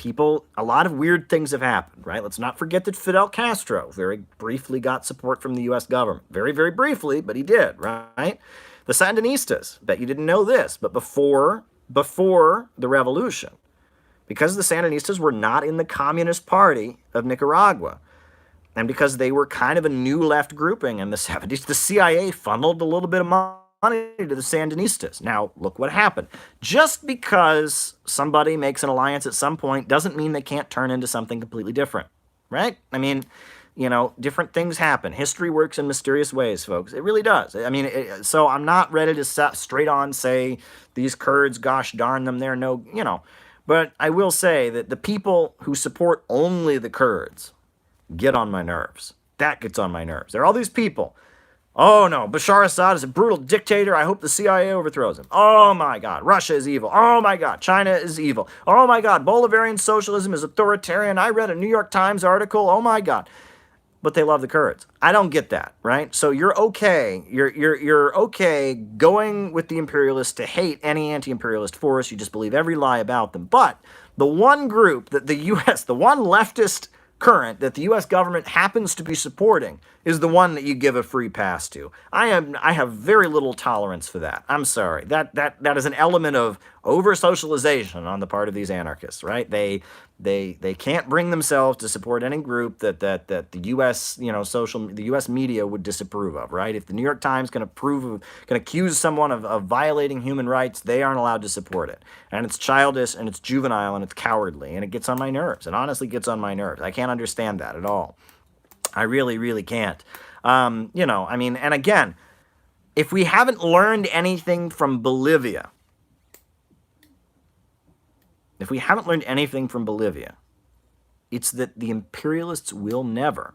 A lot of weird things have happened, right? Let's not forget that Fidel Castro very briefly got support from the U.S. government. Very, very briefly, but he did, right? The Sandinistas, bet you didn't know this, but before the revolution, because the Sandinistas were not in the Communist Party of Nicaragua, and because they were kind of a new left grouping in the 70s, the CIA funneled a little bit of money to the Sandinistas. Now, look what happened. Just because somebody makes an alliance at some point doesn't mean they can't turn into something completely different, right? I mean, different things happen. History works in mysterious ways, folks. It really does. I mean, so I'm not ready to straight on say these Kurds, gosh darn them, they're no, But I will say that the people who support only the Kurds get on my nerves. That gets on my nerves. There are all these people. Oh no, Bashar Assad is a brutal dictator. I hope the CIA overthrows him. Oh my God, Russia is evil. Oh my God, China is evil. Oh my God, Bolivarian socialism is authoritarian. I read a New York Times article. Oh my God. But they love the Kurds. I don't get that, right? So you're okay. You're okay going with the imperialists to hate any anti-imperialist force. You just believe every lie about them. But the one group that the U.S., the one leftist current that the U.S. government happens to be supporting is the one that you give a free pass to. I have very little tolerance for that. I'm sorry. That is an element of over-socialization on the part of these anarchists, right? They can't bring themselves to support any group that the U.S. The U.S. media would disapprove of, right? If the New York Times can accuse someone of violating human rights, they aren't allowed to support it. And it's childish and it's juvenile and it's cowardly and it gets on my nerves. It honestly gets on my nerves. I can't understand that at all. I really, really can't. And again, if we haven't learned anything from Bolivia, it's that the imperialists will never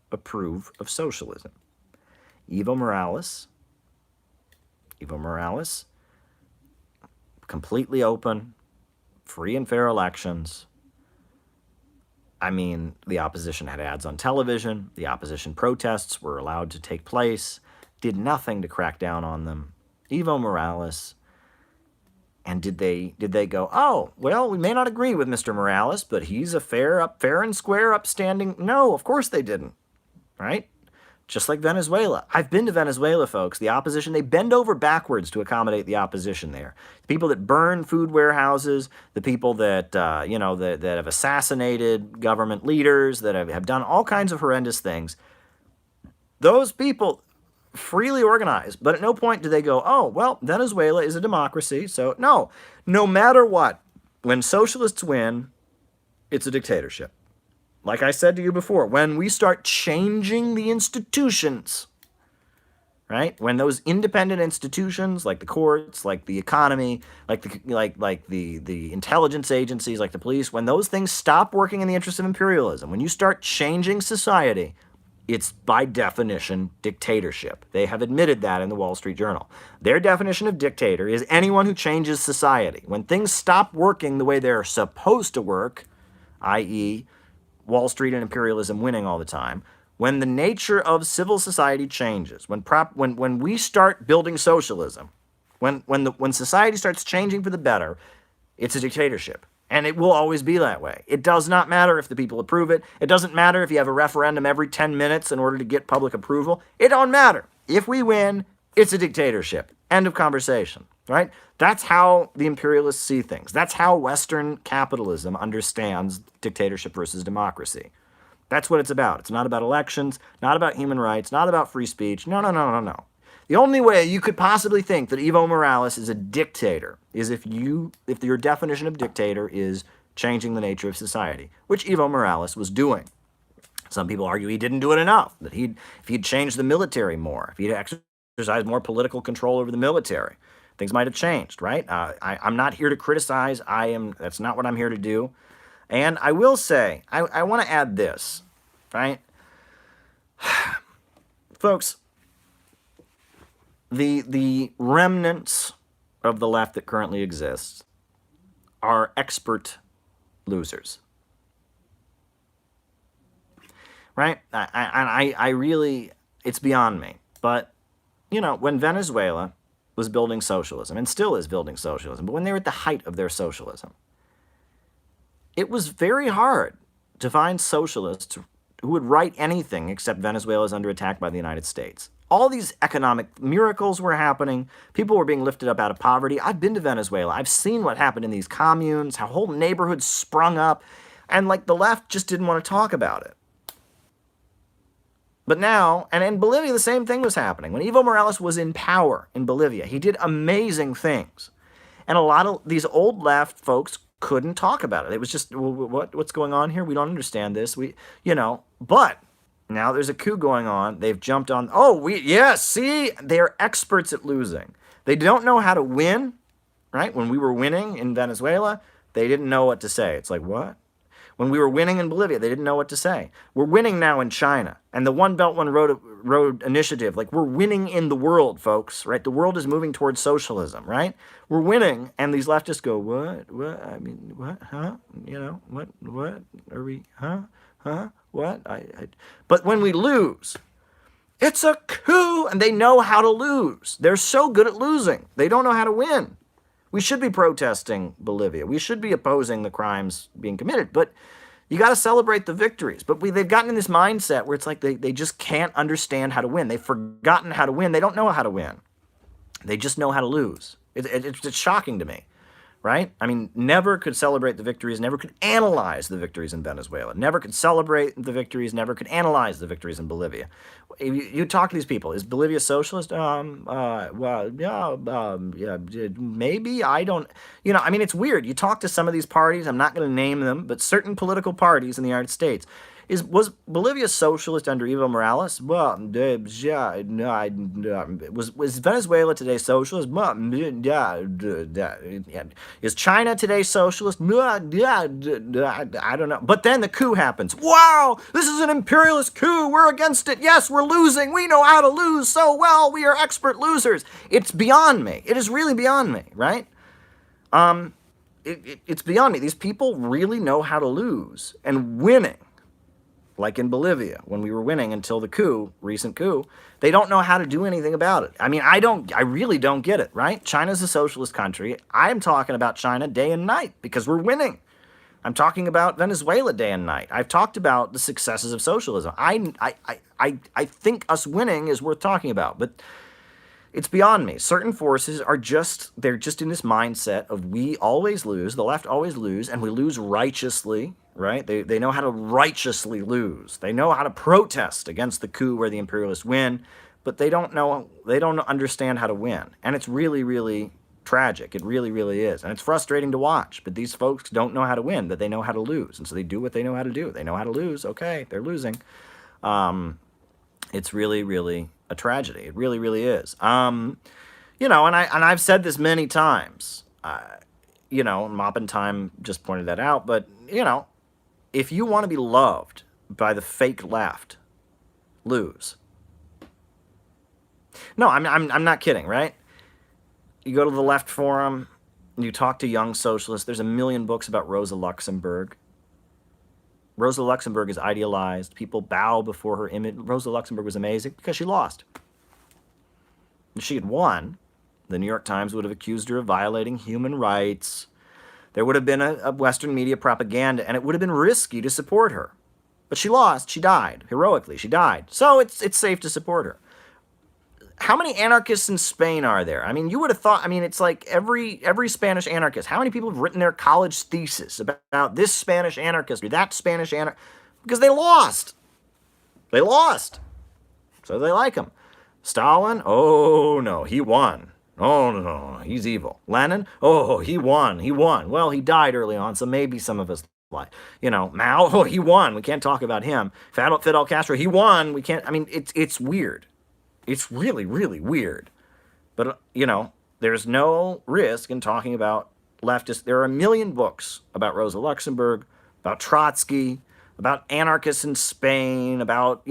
approve of socialism. Evo Morales, completely open, free and fair elections. The opposition had ads on television. The opposition protests were allowed to take place. Did nothing to crack down on them. Evo Morales. And did they go, oh, well, we may not agree with Mr. Morales, but he's a fair and square, upstanding? No, of course they didn't, right? Just like Venezuela. I've been to Venezuela, folks. The opposition, they bend over backwards to accommodate the opposition there. The people that burn food warehouses, the people that, that have assassinated government leaders, that have done all kinds of horrendous things, those people freely organized, but at no point do they go, oh, well, Venezuela is a democracy, so no matter what, when socialists win, it's a dictatorship. Like I said to you before, when we start changing the institutions, right? When those independent institutions, like the courts, like the economy, like the intelligence agencies, like the police, when those things stop working in the interest of imperialism, when you start changing society, it's by definition dictatorship. They have admitted that in the Wall Street Journal. Their definition of dictator is anyone who changes society. When things stop working the way they're supposed to work, i.e., Wall Street and imperialism winning all the time, when the nature of civil society changes, when we start building socialism, when society starts changing for the better, it's a dictatorship. And it will always be that way. It does not matter if the people approve it. It doesn't matter if you have a referendum every 10 minutes in order to get public approval. It don't matter. If we win, it's a dictatorship. End of conversation, right? That's how the imperialists see things. That's how Western capitalism understands dictatorship versus democracy. That's what it's about. It's not about elections, not about human rights, not about free speech. No. The only way you could possibly think that Evo Morales is a dictator is if your definition of dictator is changing the nature of society, which Evo Morales was doing. Some people argue he didn't do it enough, that if he'd changed the military more, if he'd exercised more political control over the military, things might have changed, right? I'm not here to criticize. That's not what I'm here to do. And I will say, I want to add this, right? Folks, the remnants of the left that currently exists are expert losers, right? I really, it's beyond me. But, when Venezuela was building socialism, and still is building socialism, but when they were at the height of their socialism, it was very hard to find socialists who would write anything except Venezuela is under attack by the United States. All these economic miracles were happening. People were being lifted up out of poverty. I've been to Venezuela. I've seen what happened in these communes, how whole neighborhoods sprung up, and the left just didn't want to talk about it. But now, and in Bolivia, the same thing was happening. When Evo Morales was in power in Bolivia, he did amazing things. And a lot of these old left folks couldn't talk about it. It was just, what's going on here? We don't understand this. But now there's a coup going on. They've jumped on, see, they're experts at losing. They don't know how to win, right? When we were winning in Venezuela, they didn't know what to say. It's like, what? When we were winning in Bolivia, they didn't know what to say. We're winning now in China. And the One Belt, One Road initiative, we're winning in the world, folks, right? The world is moving towards socialism, right? We're winning, and these leftists go, what? I mean, what? Huh? What? Are we, huh? What? But when we lose, it's a coup, and they know how to lose. They're so good at losing. They don't know how to win. We should be protesting Bolivia. We should be opposing the crimes being committed. But you got to celebrate the victories. But they've gotten in this mindset where it's like they just can't understand how to win. They've forgotten how to win. They don't know how to win. They just know how to lose. It's shocking to me, right? I mean, never could celebrate the victories, never could analyze the victories in Venezuela, never could celebrate the victories, never could analyze the victories in Bolivia. You talk to these people, is Bolivia socialist? Well, yeah, maybe, I don't, I mean, it's weird. You talk to some of these parties, I'm not going to name them, but certain political parties in the United States. Was Bolivia socialist under Evo Morales? Well, yeah, no, was Venezuela today socialist? Well, yeah, is China today socialist? I don't know. But then the coup happens. Wow, this is an imperialist coup. We're against it. Yes, we're losing. We know how to lose so well. We are expert losers. It's beyond me. It is really beyond me, right? It's beyond me. These people really know how to lose, and winning. Like in Bolivia, when we were winning until the coup, recent coup, they don't know how to do anything about it. I mean, I really don't get it, right? China's a socialist country. I'm talking about China day and night because we're winning. I'm talking about Venezuela day and night. I've talked about the successes of socialism. I think us winning is worth talking about, but it's beyond me. Certain forces they're just in this mindset of we always lose, the left always lose, and we lose righteously, right? They know how to righteously lose. They know how to protest against the coup where the imperialists win, but they don't understand how to win. And it's really, really tragic. It really, really is. And it's frustrating to watch, but these folks don't know how to win, but they know how to lose. And so they do what they know how to do. They know how to lose. Okay, they're losing. It's really, really a tragedy. It really, really is. And I've said this many times. Maupin time just pointed that out. But if you want to be loved by the fake left, lose. No, I'm not kidding, right? You go to the left forum, you talk to young socialists. There's a million books about Rosa Luxemburg. Rosa Luxemburg is idealized. People bow before her image. Rosa Luxemburg was amazing because she lost. If she had won, the New York Times would have accused her of violating human rights. There would have been a Western media propaganda, and it would have been risky to support her. But she lost. She died. Heroically, she died. So it's safe to support her. How many anarchists in Spain are there? I mean, you would have thought, it's like every Spanish anarchist. How many people have written their college thesis about this Spanish anarchist or that Spanish anarchist? Because they lost. They lost. So they like him. Stalin? Oh, no, he won. Oh, no, he's evil. Lenin? Oh, he won. He won. Well, he died early on, so maybe some of us lie. Mao? Oh, he won. We can't talk about him. Fidel Castro? He won. We can't. It's weird. It's really, really weird. But, there's no risk in talking about leftists. There are a million books about Rosa Luxemburg, about Trotsky, about anarchists in Spain, about,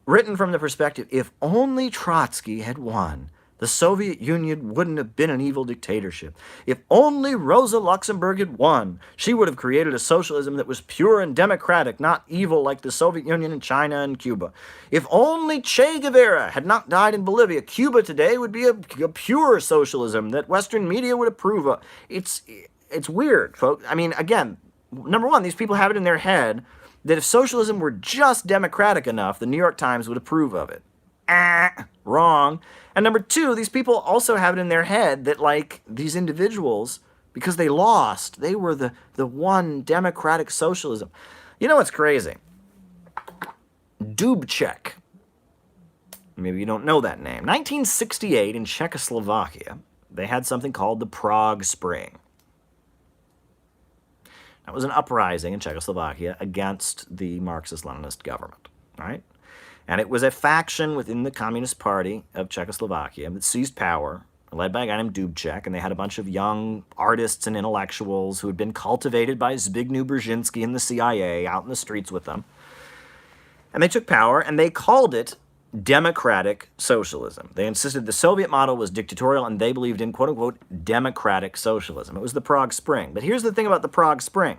written from the perspective, if only Trotsky had won, the Soviet Union wouldn't have been an evil dictatorship. If only Rosa Luxemburg had won, she would have created a socialism that was pure and democratic, not evil like the Soviet Union and China and Cuba. If only Che Guevara had not died in Bolivia, Cuba today would be a pure socialism that Western media would approve of. It's weird, folks. Again, number one, these people have it in their head that if socialism were just democratic enough, the New York Times would approve of it. Wrong. And number two, these people also have it in their head that, these individuals, because they lost, they were the one democratic socialism. You know what's crazy? Dubček. Maybe you don't know that name. 1968 in Czechoslovakia, they had something called the Prague Spring. That was an uprising in Czechoslovakia against the Marxist-Leninist government, right? And it was a faction within the Communist Party of Czechoslovakia that seized power, led by a guy named Dubček, and they had a bunch of young artists and intellectuals who had been cultivated by Zbigniew Brzezinski and the CIA out in the streets with them. And they took power, and they called it democratic socialism. They insisted the Soviet model was dictatorial, and they believed in, quote-unquote, democratic socialism. It was the Prague Spring. But here's the thing about the Prague Spring.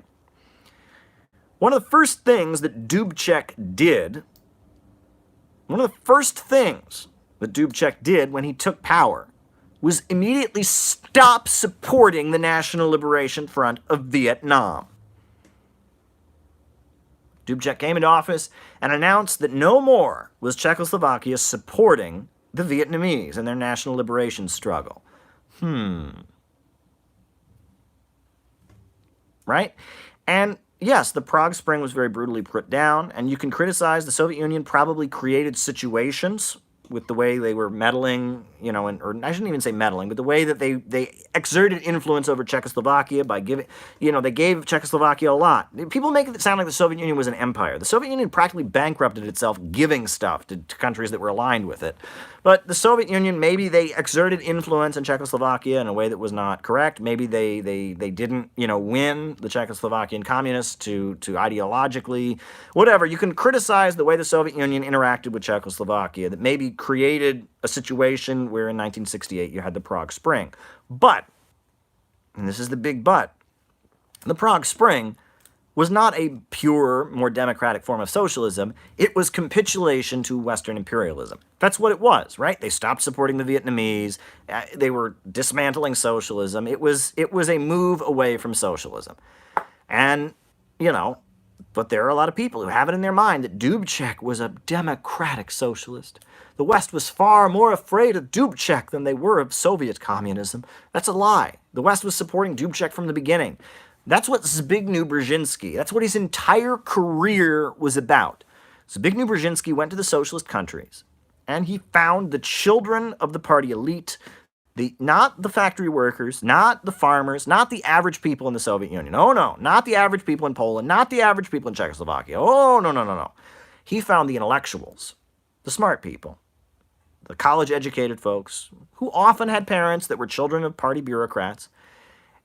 One of the first things that Dubček did when he took power was immediately stop supporting the National Liberation Front of Vietnam. Dubček came into office and announced that no more was Czechoslovakia supporting the Vietnamese in their national liberation struggle. Right? And yes, the Prague Spring was very brutally put down, and you can criticize the Soviet Union probably created situations with the way they were meddling, or I shouldn't even say meddling, but the way that they exerted influence over Czechoslovakia by giving, they gave Czechoslovakia a lot. People make it sound like the Soviet Union was an empire. The Soviet Union practically bankrupted itself giving stuff to countries that were aligned with it. But the Soviet Union, maybe they exerted influence in Czechoslovakia in a way that was not correct. Maybe they didn't, win the Czechoslovakian communists to ideologically, whatever. You can criticize the way the Soviet Union interacted with Czechoslovakia that maybe created a situation where in 1968 you had the Prague Spring. But, and this is the big but, the Prague Spring was not a pure, more democratic form of socialism. It was capitulation to Western imperialism. That's what it was, right? They stopped supporting the Vietnamese. They were dismantling socialism. It was a move away from socialism. And, but there are a lot of people who have it in their mind that Dubček was a democratic socialist. The West was far more afraid of Dubček than they were of Soviet communism. That's a lie. The West was supporting Dubček from the beginning. That's what Zbigniew Brzezinski, that's what his entire career was about. Zbigniew Brzezinski went to the socialist countries, and he found the children of the party elite, not the factory workers, not the farmers, not the average people in the Soviet Union. Oh, no, not the average people in Poland, not the average people in Czechoslovakia. Oh, no. He found the intellectuals, the smart people, the college-educated folks, who often had parents that were children of party bureaucrats,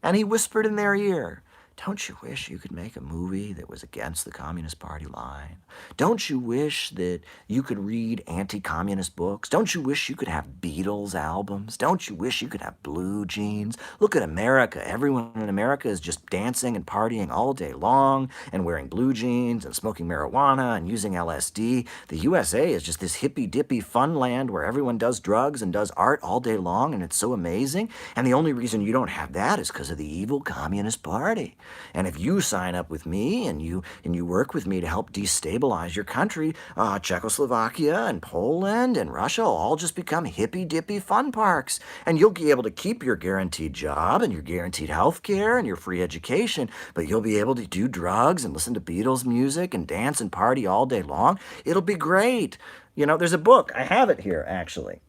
and he whispered in their ear, "Don't you wish you could make a movie that was against the Communist Party line? Don't you wish that you could read anti-communist books? Don't you wish you could have Beatles albums? Don't you wish you could have blue jeans? Look at America. Everyone in America is just dancing and partying all day long and wearing blue jeans and smoking marijuana and using LSD. The USA is just this hippy-dippy fun land where everyone does drugs and does art all day long, and it's so amazing. And the only reason you don't have that is because of the evil Communist Party. And if you sign up with me and you work with me to help destabilize your country, Czechoslovakia and Poland and Russia will all just become hippy-dippy fun parks. And you'll be able to keep your guaranteed job and your guaranteed health care and your free education, but you'll be able to do drugs and listen to Beatles music and dance and party all day long. It'll be great." There's a book. I have it here, actually.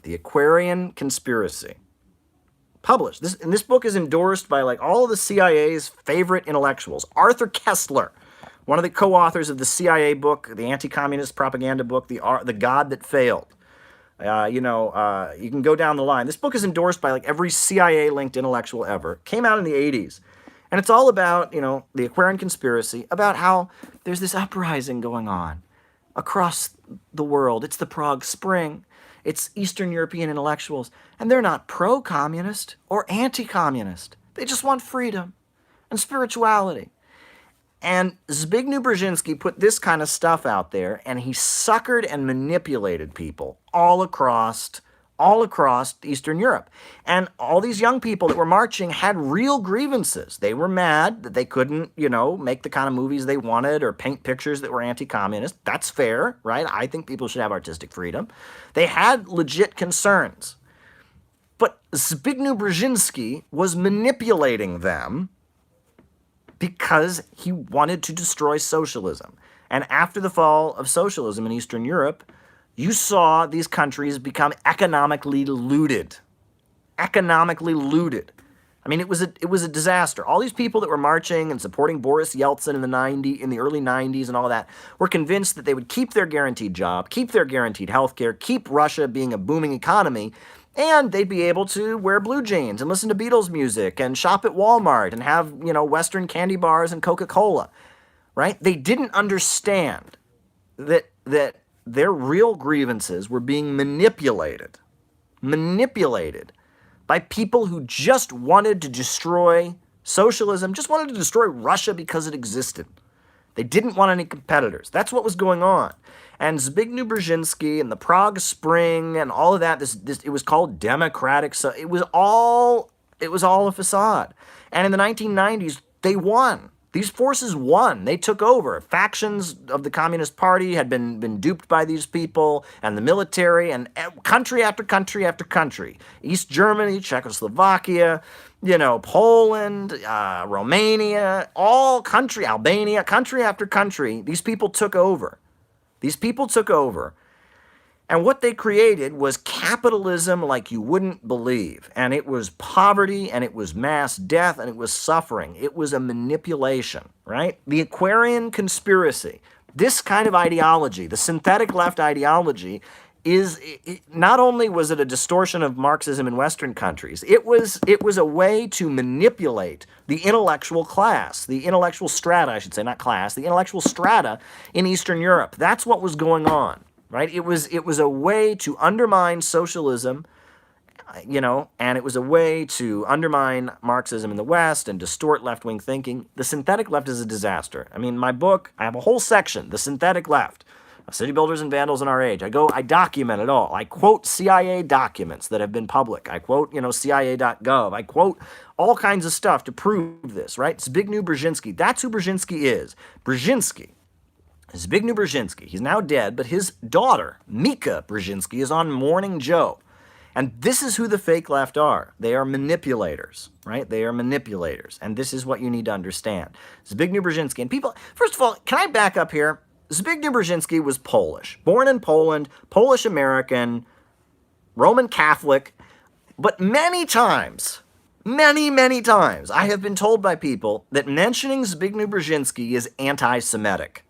The Aquarian Conspiracy. Published. This book is endorsed by all of the CIA's favorite intellectuals. Arthur Kessler, one of the co-authors of the CIA book, the anti-communist propaganda book, The God That Failed. You can go down the line. This book is endorsed by every CIA-linked intellectual ever. Came out in the 80s. And it's all about, the Aquarian Conspiracy, about how there's this uprising going on across the world. It's the Prague Spring. It's Eastern European intellectuals, and they're not pro-communist or anti-communist. They just want freedom and spirituality. And Zbigniew Brzezinski put this kind of stuff out there, and he suckered and manipulated people all across Eastern Europe. And all these young people that were marching had real grievances. They were mad that they couldn't, make the kind of movies they wanted or paint pictures that were anti-communist. That's fair, right? I think people should have artistic freedom. They had legit concerns. But Zbigniew Brzezinski was manipulating them because he wanted to destroy socialism. And after the fall of socialism in Eastern Europe, you saw these countries become economically looted. Economically looted. I mean, it was a disaster. All these people that were marching and supporting Boris Yeltsin in the early 90s and all that were convinced that they would keep their guaranteed job, keep their guaranteed health care, keep Russia being a booming economy, and they'd be able to wear blue jeans and listen to Beatles music and shop at Walmart and have, Western candy bars and Coca-Cola, right? They didn't understand that their real grievances were being manipulated by people who just wanted to destroy socialism, just wanted to destroy Russia because it existed. They didn't want any competitors. That's what was going on. And Zbigniew Brzezinski and the Prague Spring and all of that, it was called democratic. So it was all a facade. And in the 1990s, they won. These forces won. They took over. Factions of the Communist Party had been duped by these people, and the military, and country after country after country. East Germany, Czechoslovakia, Poland, Romania, Albania, country after country, these people took over. And what they created was capitalism like you wouldn't believe. And it was poverty, and it was mass death, and it was suffering. It was a manipulation, right? The Aquarian conspiracy, this kind of ideology, the synthetic left ideology, not only was it a distortion of Marxism in Western countries, it was a way to manipulate the intellectual class, the intellectual strata, I should say, not class, the intellectual strata in Eastern Europe. That's what was going on. Right? It was a way to undermine socialism, and it was a way to undermine Marxism in the West and distort left-wing thinking. The synthetic left is a disaster. I mean, my book, I have a whole section, The Synthetic Left, City Builders and Vandals in Our Age. I document it all. I quote CIA documents that have been public. I quote, CIA.gov. I quote all kinds of stuff to prove this, right? Zbigniew Brzezinski. That's who Brzezinski is. Zbigniew Brzezinski, he's now dead, but his daughter, Mika Brzezinski, is on Morning Joe. And this is who the fake left are. They are manipulators, right? They are manipulators. And this is what you need to understand. Zbigniew Brzezinski. And people, first of all, can I back up here? Zbigniew Brzezinski was Polish, born in Poland, Polish-American, Roman Catholic, but many times, I have been told by people that mentioning Zbigniew Brzezinski is anti-Semitic.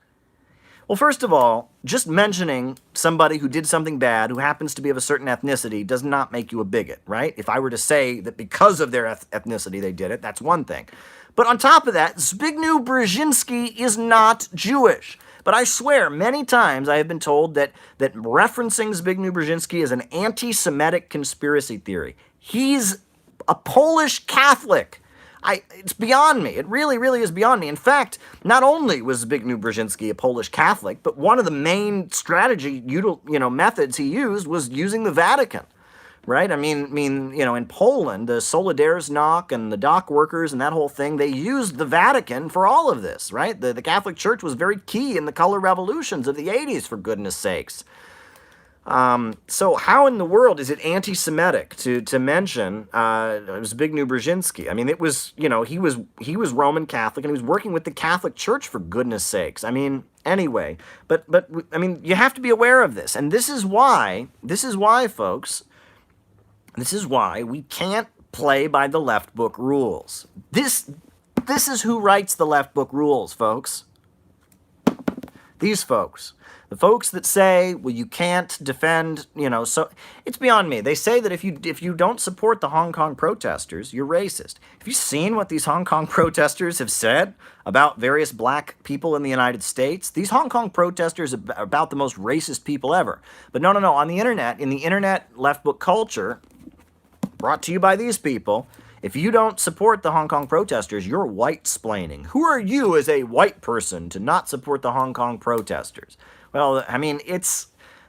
Well, first of all, just mentioning somebody who did something bad, who happens to be of a certain ethnicity, does not make you a bigot, right? If I were to say that because of their ethnicity they did it, that's one thing. But on top of that, Zbigniew Brzezinski is not Jewish. But I swear, many times I have been told that referencing Zbigniew Brzezinski is an anti-Semitic conspiracy theory. He's a Polish Catholic. It's beyond me. It really, really is beyond me. In fact, not only was Zbigniew Brzezinski a Polish Catholic, but one of the main methods he used was using the Vatican, right? I mean, in Poland, the Solidarność and the dock workers and that whole thing, they used the Vatican for all of this, right? The Catholic Church was very key in the color revolutions of the 80s, for goodness sakes. So how in the world is it anti-Semitic to mention Zbigniew Brzezinski? I mean, it was, he was Roman Catholic, and he was working with the Catholic Church, for goodness sakes. I mean, anyway, but I mean, you have to be aware of this, and this is why, folks, this is why we can't play by the left book rules. This is who writes the left book rules, folks. These folks. The folks that say, well, you can't defend, so it's beyond me. They say that if you don't support the Hong Kong protesters, you're racist. Have you seen what these Hong Kong protesters have said about various black people in the United States? These Hong Kong protesters are about the most racist people ever. But no, on the internet, in the internet left book culture, brought to you by these people, if you don't support the Hong Kong protesters, you're white-splaining. Who are you as a white person to not support the Hong Kong protesters? Well, I mean, it's,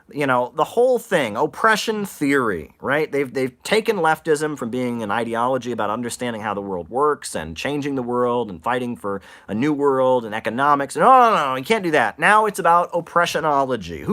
the whole thing, oppression theory, right? They've taken leftism from being an ideology about understanding how the world works and changing the world and fighting for a new world and economics. No, you can't do that. Now it's about oppressionology.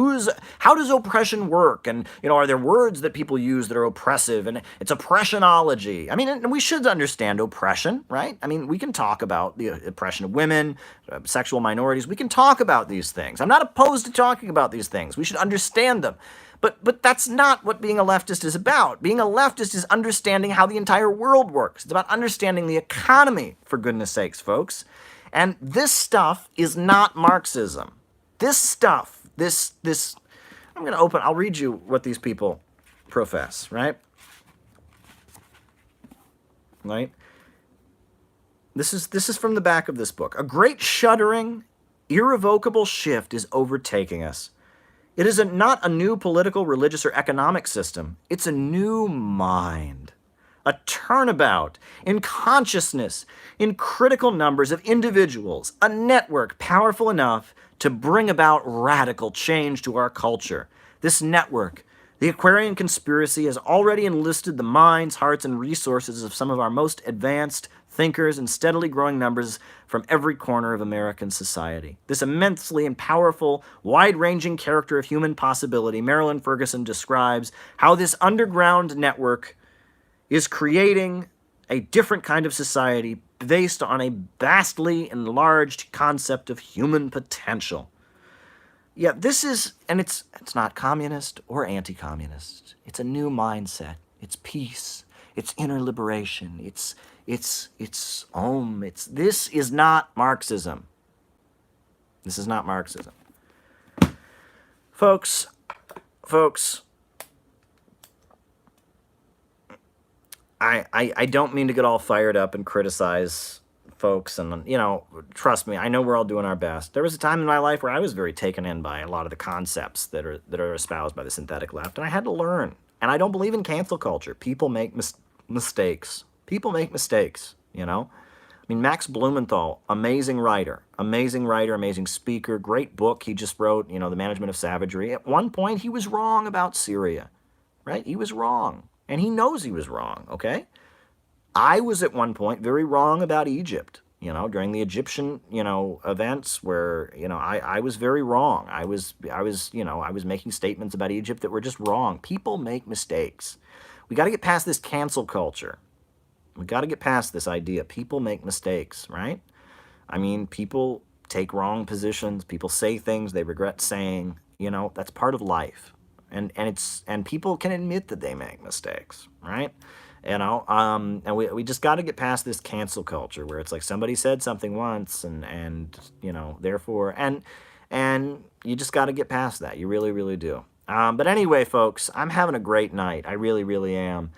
How does oppression work? And, are there words that people use that are oppressive? And it's oppressionology. I mean, and we should understand oppression, right? I mean, we can talk about the oppression of women, sexual minorities. We can talk about these things. I'm not opposed to talking about these things. We should understand them. But that's not what being a leftist is about. Being a leftist is understanding how the entire world works. It's about understanding the economy, for goodness sakes, folks. And this stuff is not Marxism. This stuff, I'll read you what these people profess, right? Right? This is from the back of this book. A great shuddering, irrevocable shift is overtaking us. It is not a new political, religious, or economic system. It's a new mind. a turnabout in consciousness, in critical numbers of individuals, a network powerful enough to bring about radical change to our culture. This network, the Aquarian conspiracy, has already enlisted the minds, hearts, and resources of some of our most advanced thinkers in steadily growing numbers from every corner of American society. This immensely and powerful, wide-ranging character of human possibility, Marilyn Ferguson describes how this underground network is creating a different kind of society based on a vastly enlarged concept of human potential. Yeah, this is, and it's not communist or anti-communist. It's a new mindset. It's peace. It's inner liberation. It's Om. This is not Marxism. This is not Marxism. Folks, I don't mean to get all fired up and criticize folks, and trust me, I know we're all doing our best. There was a time in my life where I was very taken in by a lot of the concepts that are espoused by the synthetic left, and I had to learn. And I don't believe in cancel culture. People make mistakes. People make mistakes, I mean, Max Blumenthal, amazing writer, amazing speaker, great book he just wrote, The Management of Savagery. At one point, he was wrong about Syria, right? He was wrong, and he knows he was wrong, okay? I was at one point very wrong about Egypt, during the Egyptian, events where, I was very wrong. I was making statements about Egypt that were just wrong. People make mistakes. We got to get past this cancel culture. We got to get past this idea. People make mistakes, right? I mean, people take wrong positions. People say things they regret saying. That's part of life. And people can admit that they make mistakes, right? And we just got to get past this cancel culture where it's like somebody said something once and therefore, and you just got to get past that. You really, really do. But anyway, folks, I'm having a great night. I really, really am.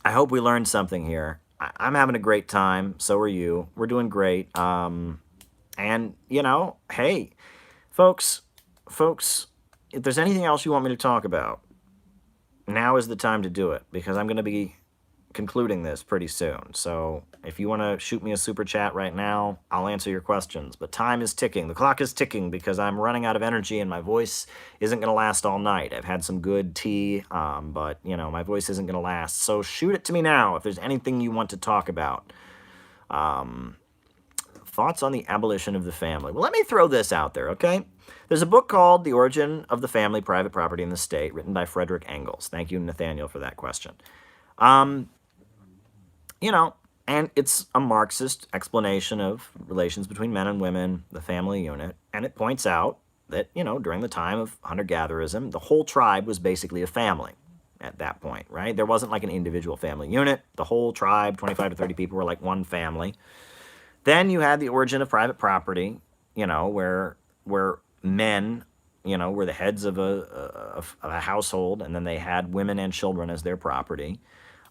I hope we learned something here. I'm having a great time. So are you. We're doing great. And hey, folks, if there's anything else you want me to talk about, now is the time to do it, because I'm going to be concluding this pretty soon. So if you want to shoot me a super chat right now, I'll answer your questions. But time is ticking. The clock is ticking because I'm running out of energy and my voice isn't going to last all night. I've had some good tea, but, my voice isn't going to last. So shoot it to me now if there's anything you want to talk about. Thoughts on the abolition of the family. Well, let me throw this out there, okay? There's a book called The Origin of the Family, Private Property, and the State, written by Frederick Engels. Thank you, Nathaniel, for that question. And it's a Marxist explanation of relations between men and women, the family unit, and it points out that, during the time of hunter-gatherism, the whole tribe was basically a family at that point, right? There wasn't like an individual family unit. The whole tribe, 25 to 30 people, were like one family. Then you had the origin of private property, where men, were the heads of a household, and then they had women and children as their property.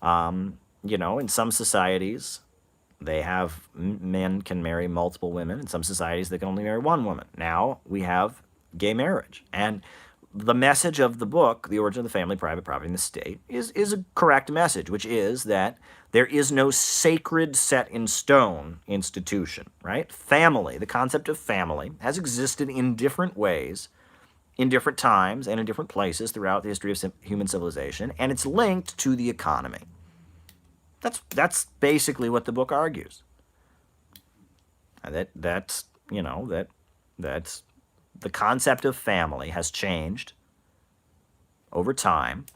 In some societies, they have men can marry multiple women. In some societies, they can only marry one woman. Now we have gay marriage. And the message of the book, The Origin of the Family, Private Property, and the State, is a correct message, which is that there is no sacred set in stone institution, right? Family, the concept of family, has existed in different ways, in different times, and in different places throughout the history of human civilization, and it's linked to the economy. That's basically what the book argues. That's the concept of family has changed over time,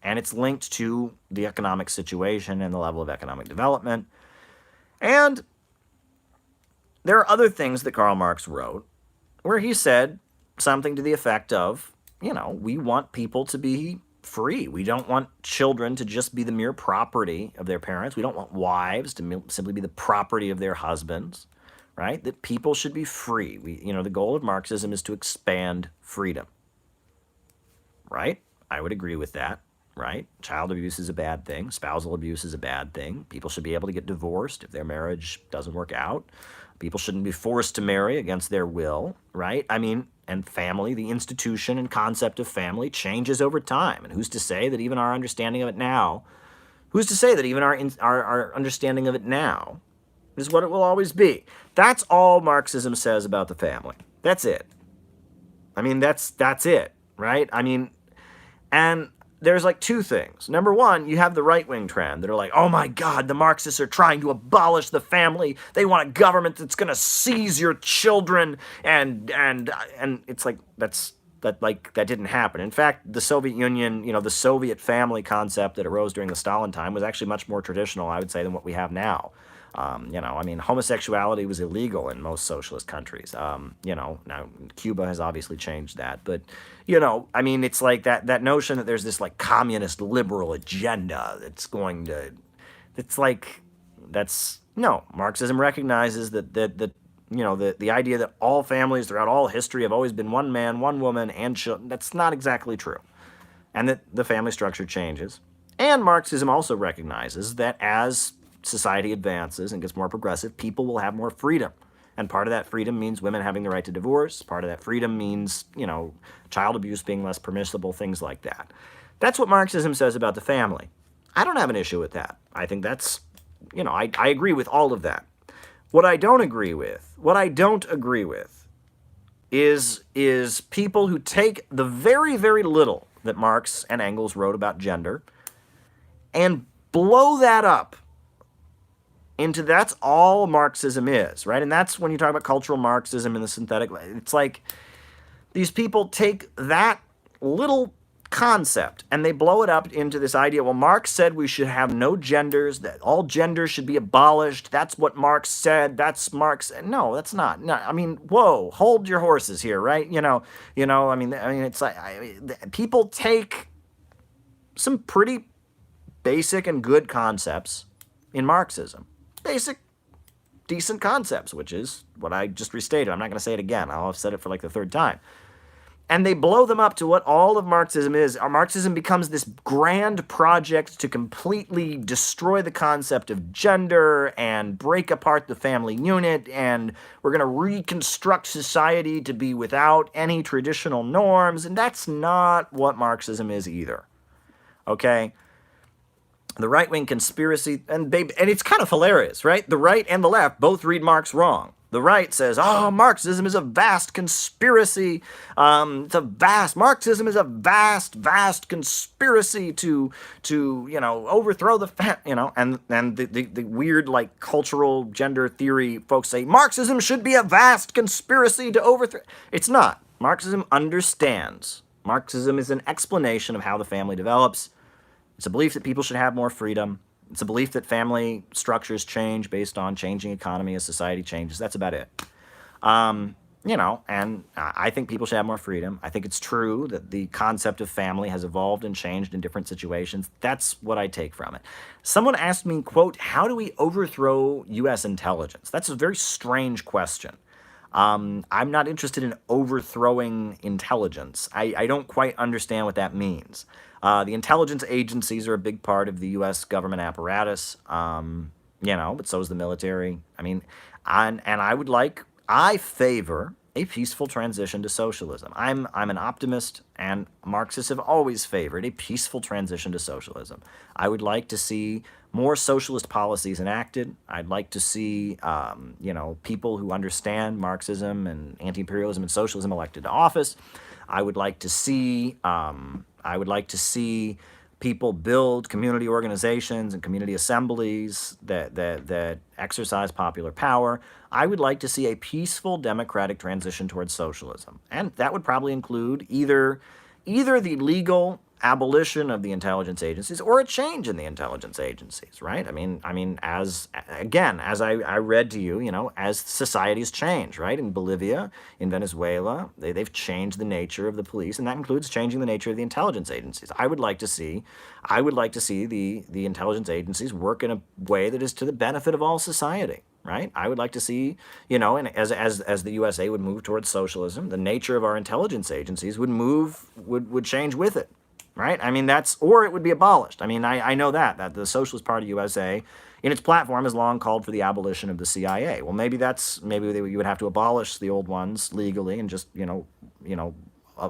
and it's linked to the economic situation and the level of economic development. And there are other things that Karl Marx wrote where he said something to the effect of, we want people to be free. We don't want children to just be the mere property of their parents. We don't want wives to simply be the property of their husbands, right? That people should be free. The goal of Marxism is to expand freedom, right? I would agree with that, right? Child abuse is a bad thing. Spousal abuse is a bad thing. People should be able to get divorced if their marriage doesn't work out. People shouldn't be forced to marry against their will, right? I mean, and family, the institution and concept of family changes over time. And who's to say that even our understanding of it now, who's to say that even our understanding of it now is what it will always be? That's all Marxism says about the family. That's it. I mean, that's it, right? I mean, and there's like two things. Number one, you have the right-wing trend that are like, oh my God, the Marxists are trying to abolish the family. They want a government that's going to seize your children, and it's like that didn't happen. In fact, the Soviet Union, the Soviet family concept that arose during the Stalin time was actually much more traditional, I would say, than what we have now. I mean, homosexuality was illegal in most socialist countries. Now Cuba has obviously changed that, but, I mean, it's like that notion that there's this like communist liberal agenda no, Marxism recognizes that the idea that all families throughout all history have always been one man, one woman, and children, that's not exactly true. And that the family structure changes. And Marxism also recognizes that as society advances and gets more progressive, people will have more freedom. And part of that freedom means women having the right to divorce. Part of that freedom means, child abuse being less permissible, things like that. That's what Marxism says about the family. I don't have an issue with that. I think that's, I agree with all of that. What I don't agree with is people who take the very, very little that Marx and Engels wrote about gender and blow that up into that's all Marxism is, right? And that's when you talk about cultural Marxism and the synthetic, it's like these people take that little concept and they blow it up into this idea, well, Marx said we should have no genders, that all genders should be abolished. That's what Marx said. That's Marx. No, that's not. No, I mean, whoa, hold your horses here, right? I mean, it's like people take some pretty basic and good concepts in Marxism. Basic, decent concepts, which is what I just restated. I'm not going to say it again. I'll have said it for like the third time. And they blow them up to what all of Marxism is. Marxism becomes this grand project to completely destroy the concept of gender and break apart the family unit, and we're going to reconstruct society to be without any traditional norms, and that's not what Marxism is either. Okay? The right-wing conspiracy, and it's kind of hilarious, right? The right and the left both read Marx wrong. The right says, Marxism is a vast conspiracy. Marxism is a vast conspiracy to overthrow the, and the weird, like, cultural gender theory folks say, Marxism should be a vast conspiracy to overthrow. It's not. Marxism understands. Marxism is an explanation of how the family develops. It's a belief that people should have more freedom. It's a belief that family structures change based on changing economy as society changes. That's about it. And I think people should have more freedom. I think it's true that the concept of family has evolved and changed in different situations. That's what I take from it. Someone asked me, quote, how do we overthrow U.S. intelligence? That's a very strange question. I'm not interested in overthrowing intelligence. I don't quite understand what that means. The intelligence agencies are a big part of the U.S. government apparatus, but so is the military. I mean, I favor a peaceful transition to socialism. I'm an optimist, and Marxists have always favored a peaceful transition to socialism. I would like to see more socialist policies enacted. I'd like to see, people who understand Marxism and anti-imperialism and socialism elected to office. I would like to see people build community organizations and community assemblies that exercise popular power. I would like to see a peaceful democratic transition towards socialism. And that would probably include either the legal abolition of the intelligence agencies or a change in the intelligence agencies, right? I mean, as I read to you, as societies change, right? In Bolivia, in Venezuela, they've changed the nature of the police, and that includes changing the nature of the intelligence agencies. I would like to see the intelligence agencies work in a way that is to the benefit of all society, right? I would like to see, and as the USA would move towards socialism, the nature of our intelligence agencies would change with it. right? I mean, or it would be abolished. I mean, I know that the Socialist Party USA, in its platform, has long called for the abolition of the CIA. Well, maybe you would have to abolish the old ones legally and just,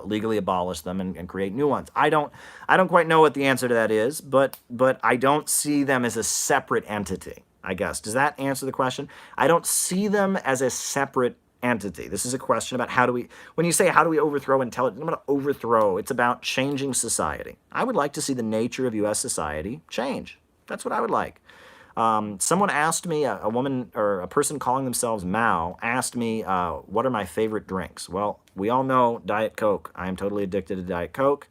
legally abolish them and create new ones. I don't quite know what the answer to that is, but I don't see them as a separate entity, I guess. Does that answer the question? I don't see them as a separate entity. This is a question about when you say how do we overthrow intelligence, it's not about overthrow, it's about changing society. I would like to see the nature of U.S. society change. That's what I would like. Someone asked me, a woman or a person calling themselves Mao asked me, what are my favorite drinks? Well, we all know Diet Coke. I am totally addicted to Diet Coke.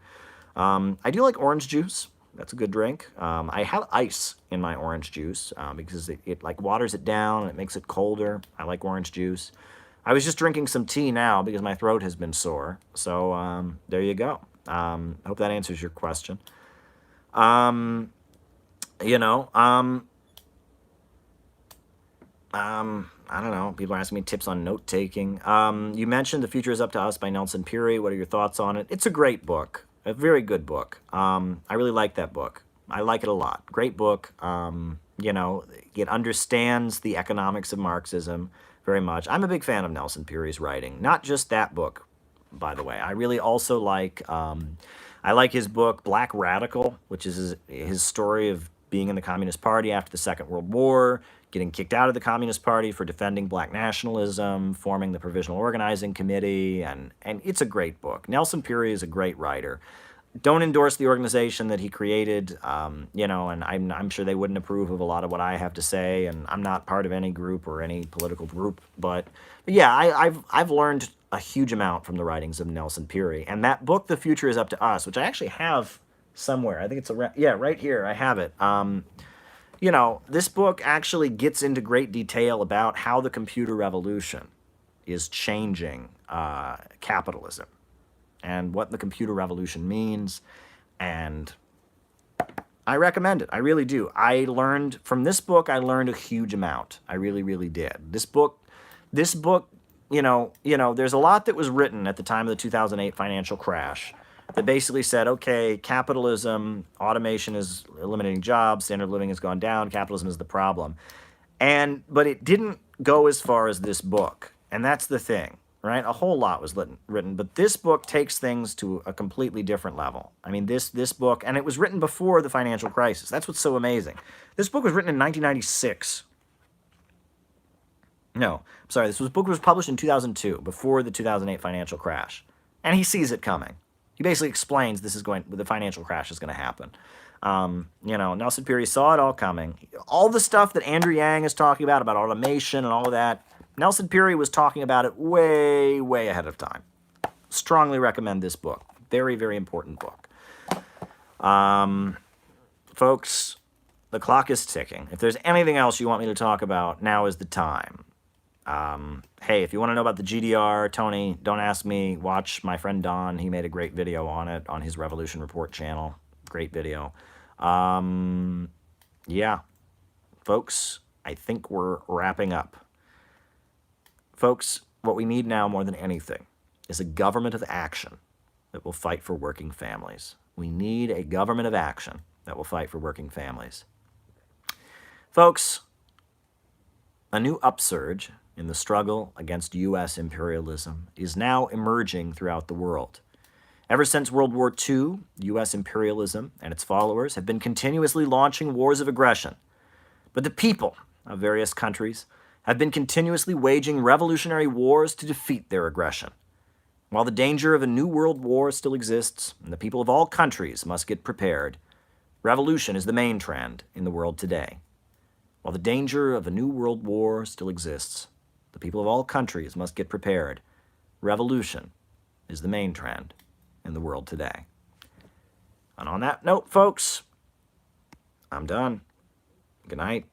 I do like orange juice. That's a good drink. I have ice in my orange juice because it like waters it down and it makes it colder. I like orange juice. I was just drinking some tea now because my throat has been sore. So there you go. Hope that answers your question. I don't know. People are asking me tips on note-taking. You mentioned The Future is Up to Us by Nelson Peary. What are your thoughts on it? It's a great book. A very good book. I really like that book. I like it a lot. Great book. It understands the economics of Marxism very much. I'm a big fan of Nelson Peary's writing. Not just that book, by the way. I really also like, I like his book, Black Radical, which is his story of being in the Communist Party after the Second World War, getting kicked out of the Communist Party for defending black nationalism, forming the Provisional Organizing Committee, and it's a great book. Nelson Peary is a great writer. Don't endorse the organization that he created, and I'm sure they wouldn't approve of a lot of what I have to say, and I'm not part of any group or any political group, but yeah, I've learned a huge amount from the writings of Nelson Peary, and that book, The Future is Up to Us, which I actually have somewhere. I think it's right here. I have it. This book actually gets into great detail about how the computer revolution is changing capitalism and what the computer revolution means, and I recommend it. I really do. From this book, I learned a huge amount. I really, really did. This book, there's a lot that was written at the time of the 2008 financial crash that basically said, okay, capitalism, automation is eliminating jobs, standard of living has gone down, capitalism is the problem. But it didn't go as far as this book. And that's the thing, right? A whole lot was written, but this book takes things to a completely different level. I mean, this book, and it was written before the financial crisis. That's what's so amazing. This book was written in 1996. No, I'm sorry, book was published in 2002, before the 2008 financial crash. And he sees it coming. He basically explains the financial crash is going to happen. Nelson Peary saw it all coming. All the stuff that Andrew Yang is talking about automation and all of that, Nelson Peary was talking about it way, way ahead of time. Strongly recommend this book. Very, very important book. Folks, the clock is ticking. If there's anything else you want me to talk about, now is the time. Hey, if you want to know about the GDR, Tony, don't ask me. Watch my friend Don. He made a great video on it on his Revolution Report channel. Great video. Yeah. Folks, I think we're wrapping up. Folks, what we need now more than anything is a government of action that will fight for working families. We need a government of action that will fight for working families. Folks, a new upsurge in the struggle against U.S. imperialism is now emerging throughout the world. Ever since World War II, U.S. imperialism and its followers have been continuously launching wars of aggression. But the people of various countries have been continuously waging revolutionary wars to defeat their aggression. While the danger of a new world war still exists, and the people of all countries must get prepared, revolution is the main trend in the world today. While the danger of a new world war still exists, the people of all countries must get prepared. Revolution is the main trend in the world today. And on that note, folks, I'm done. Good night.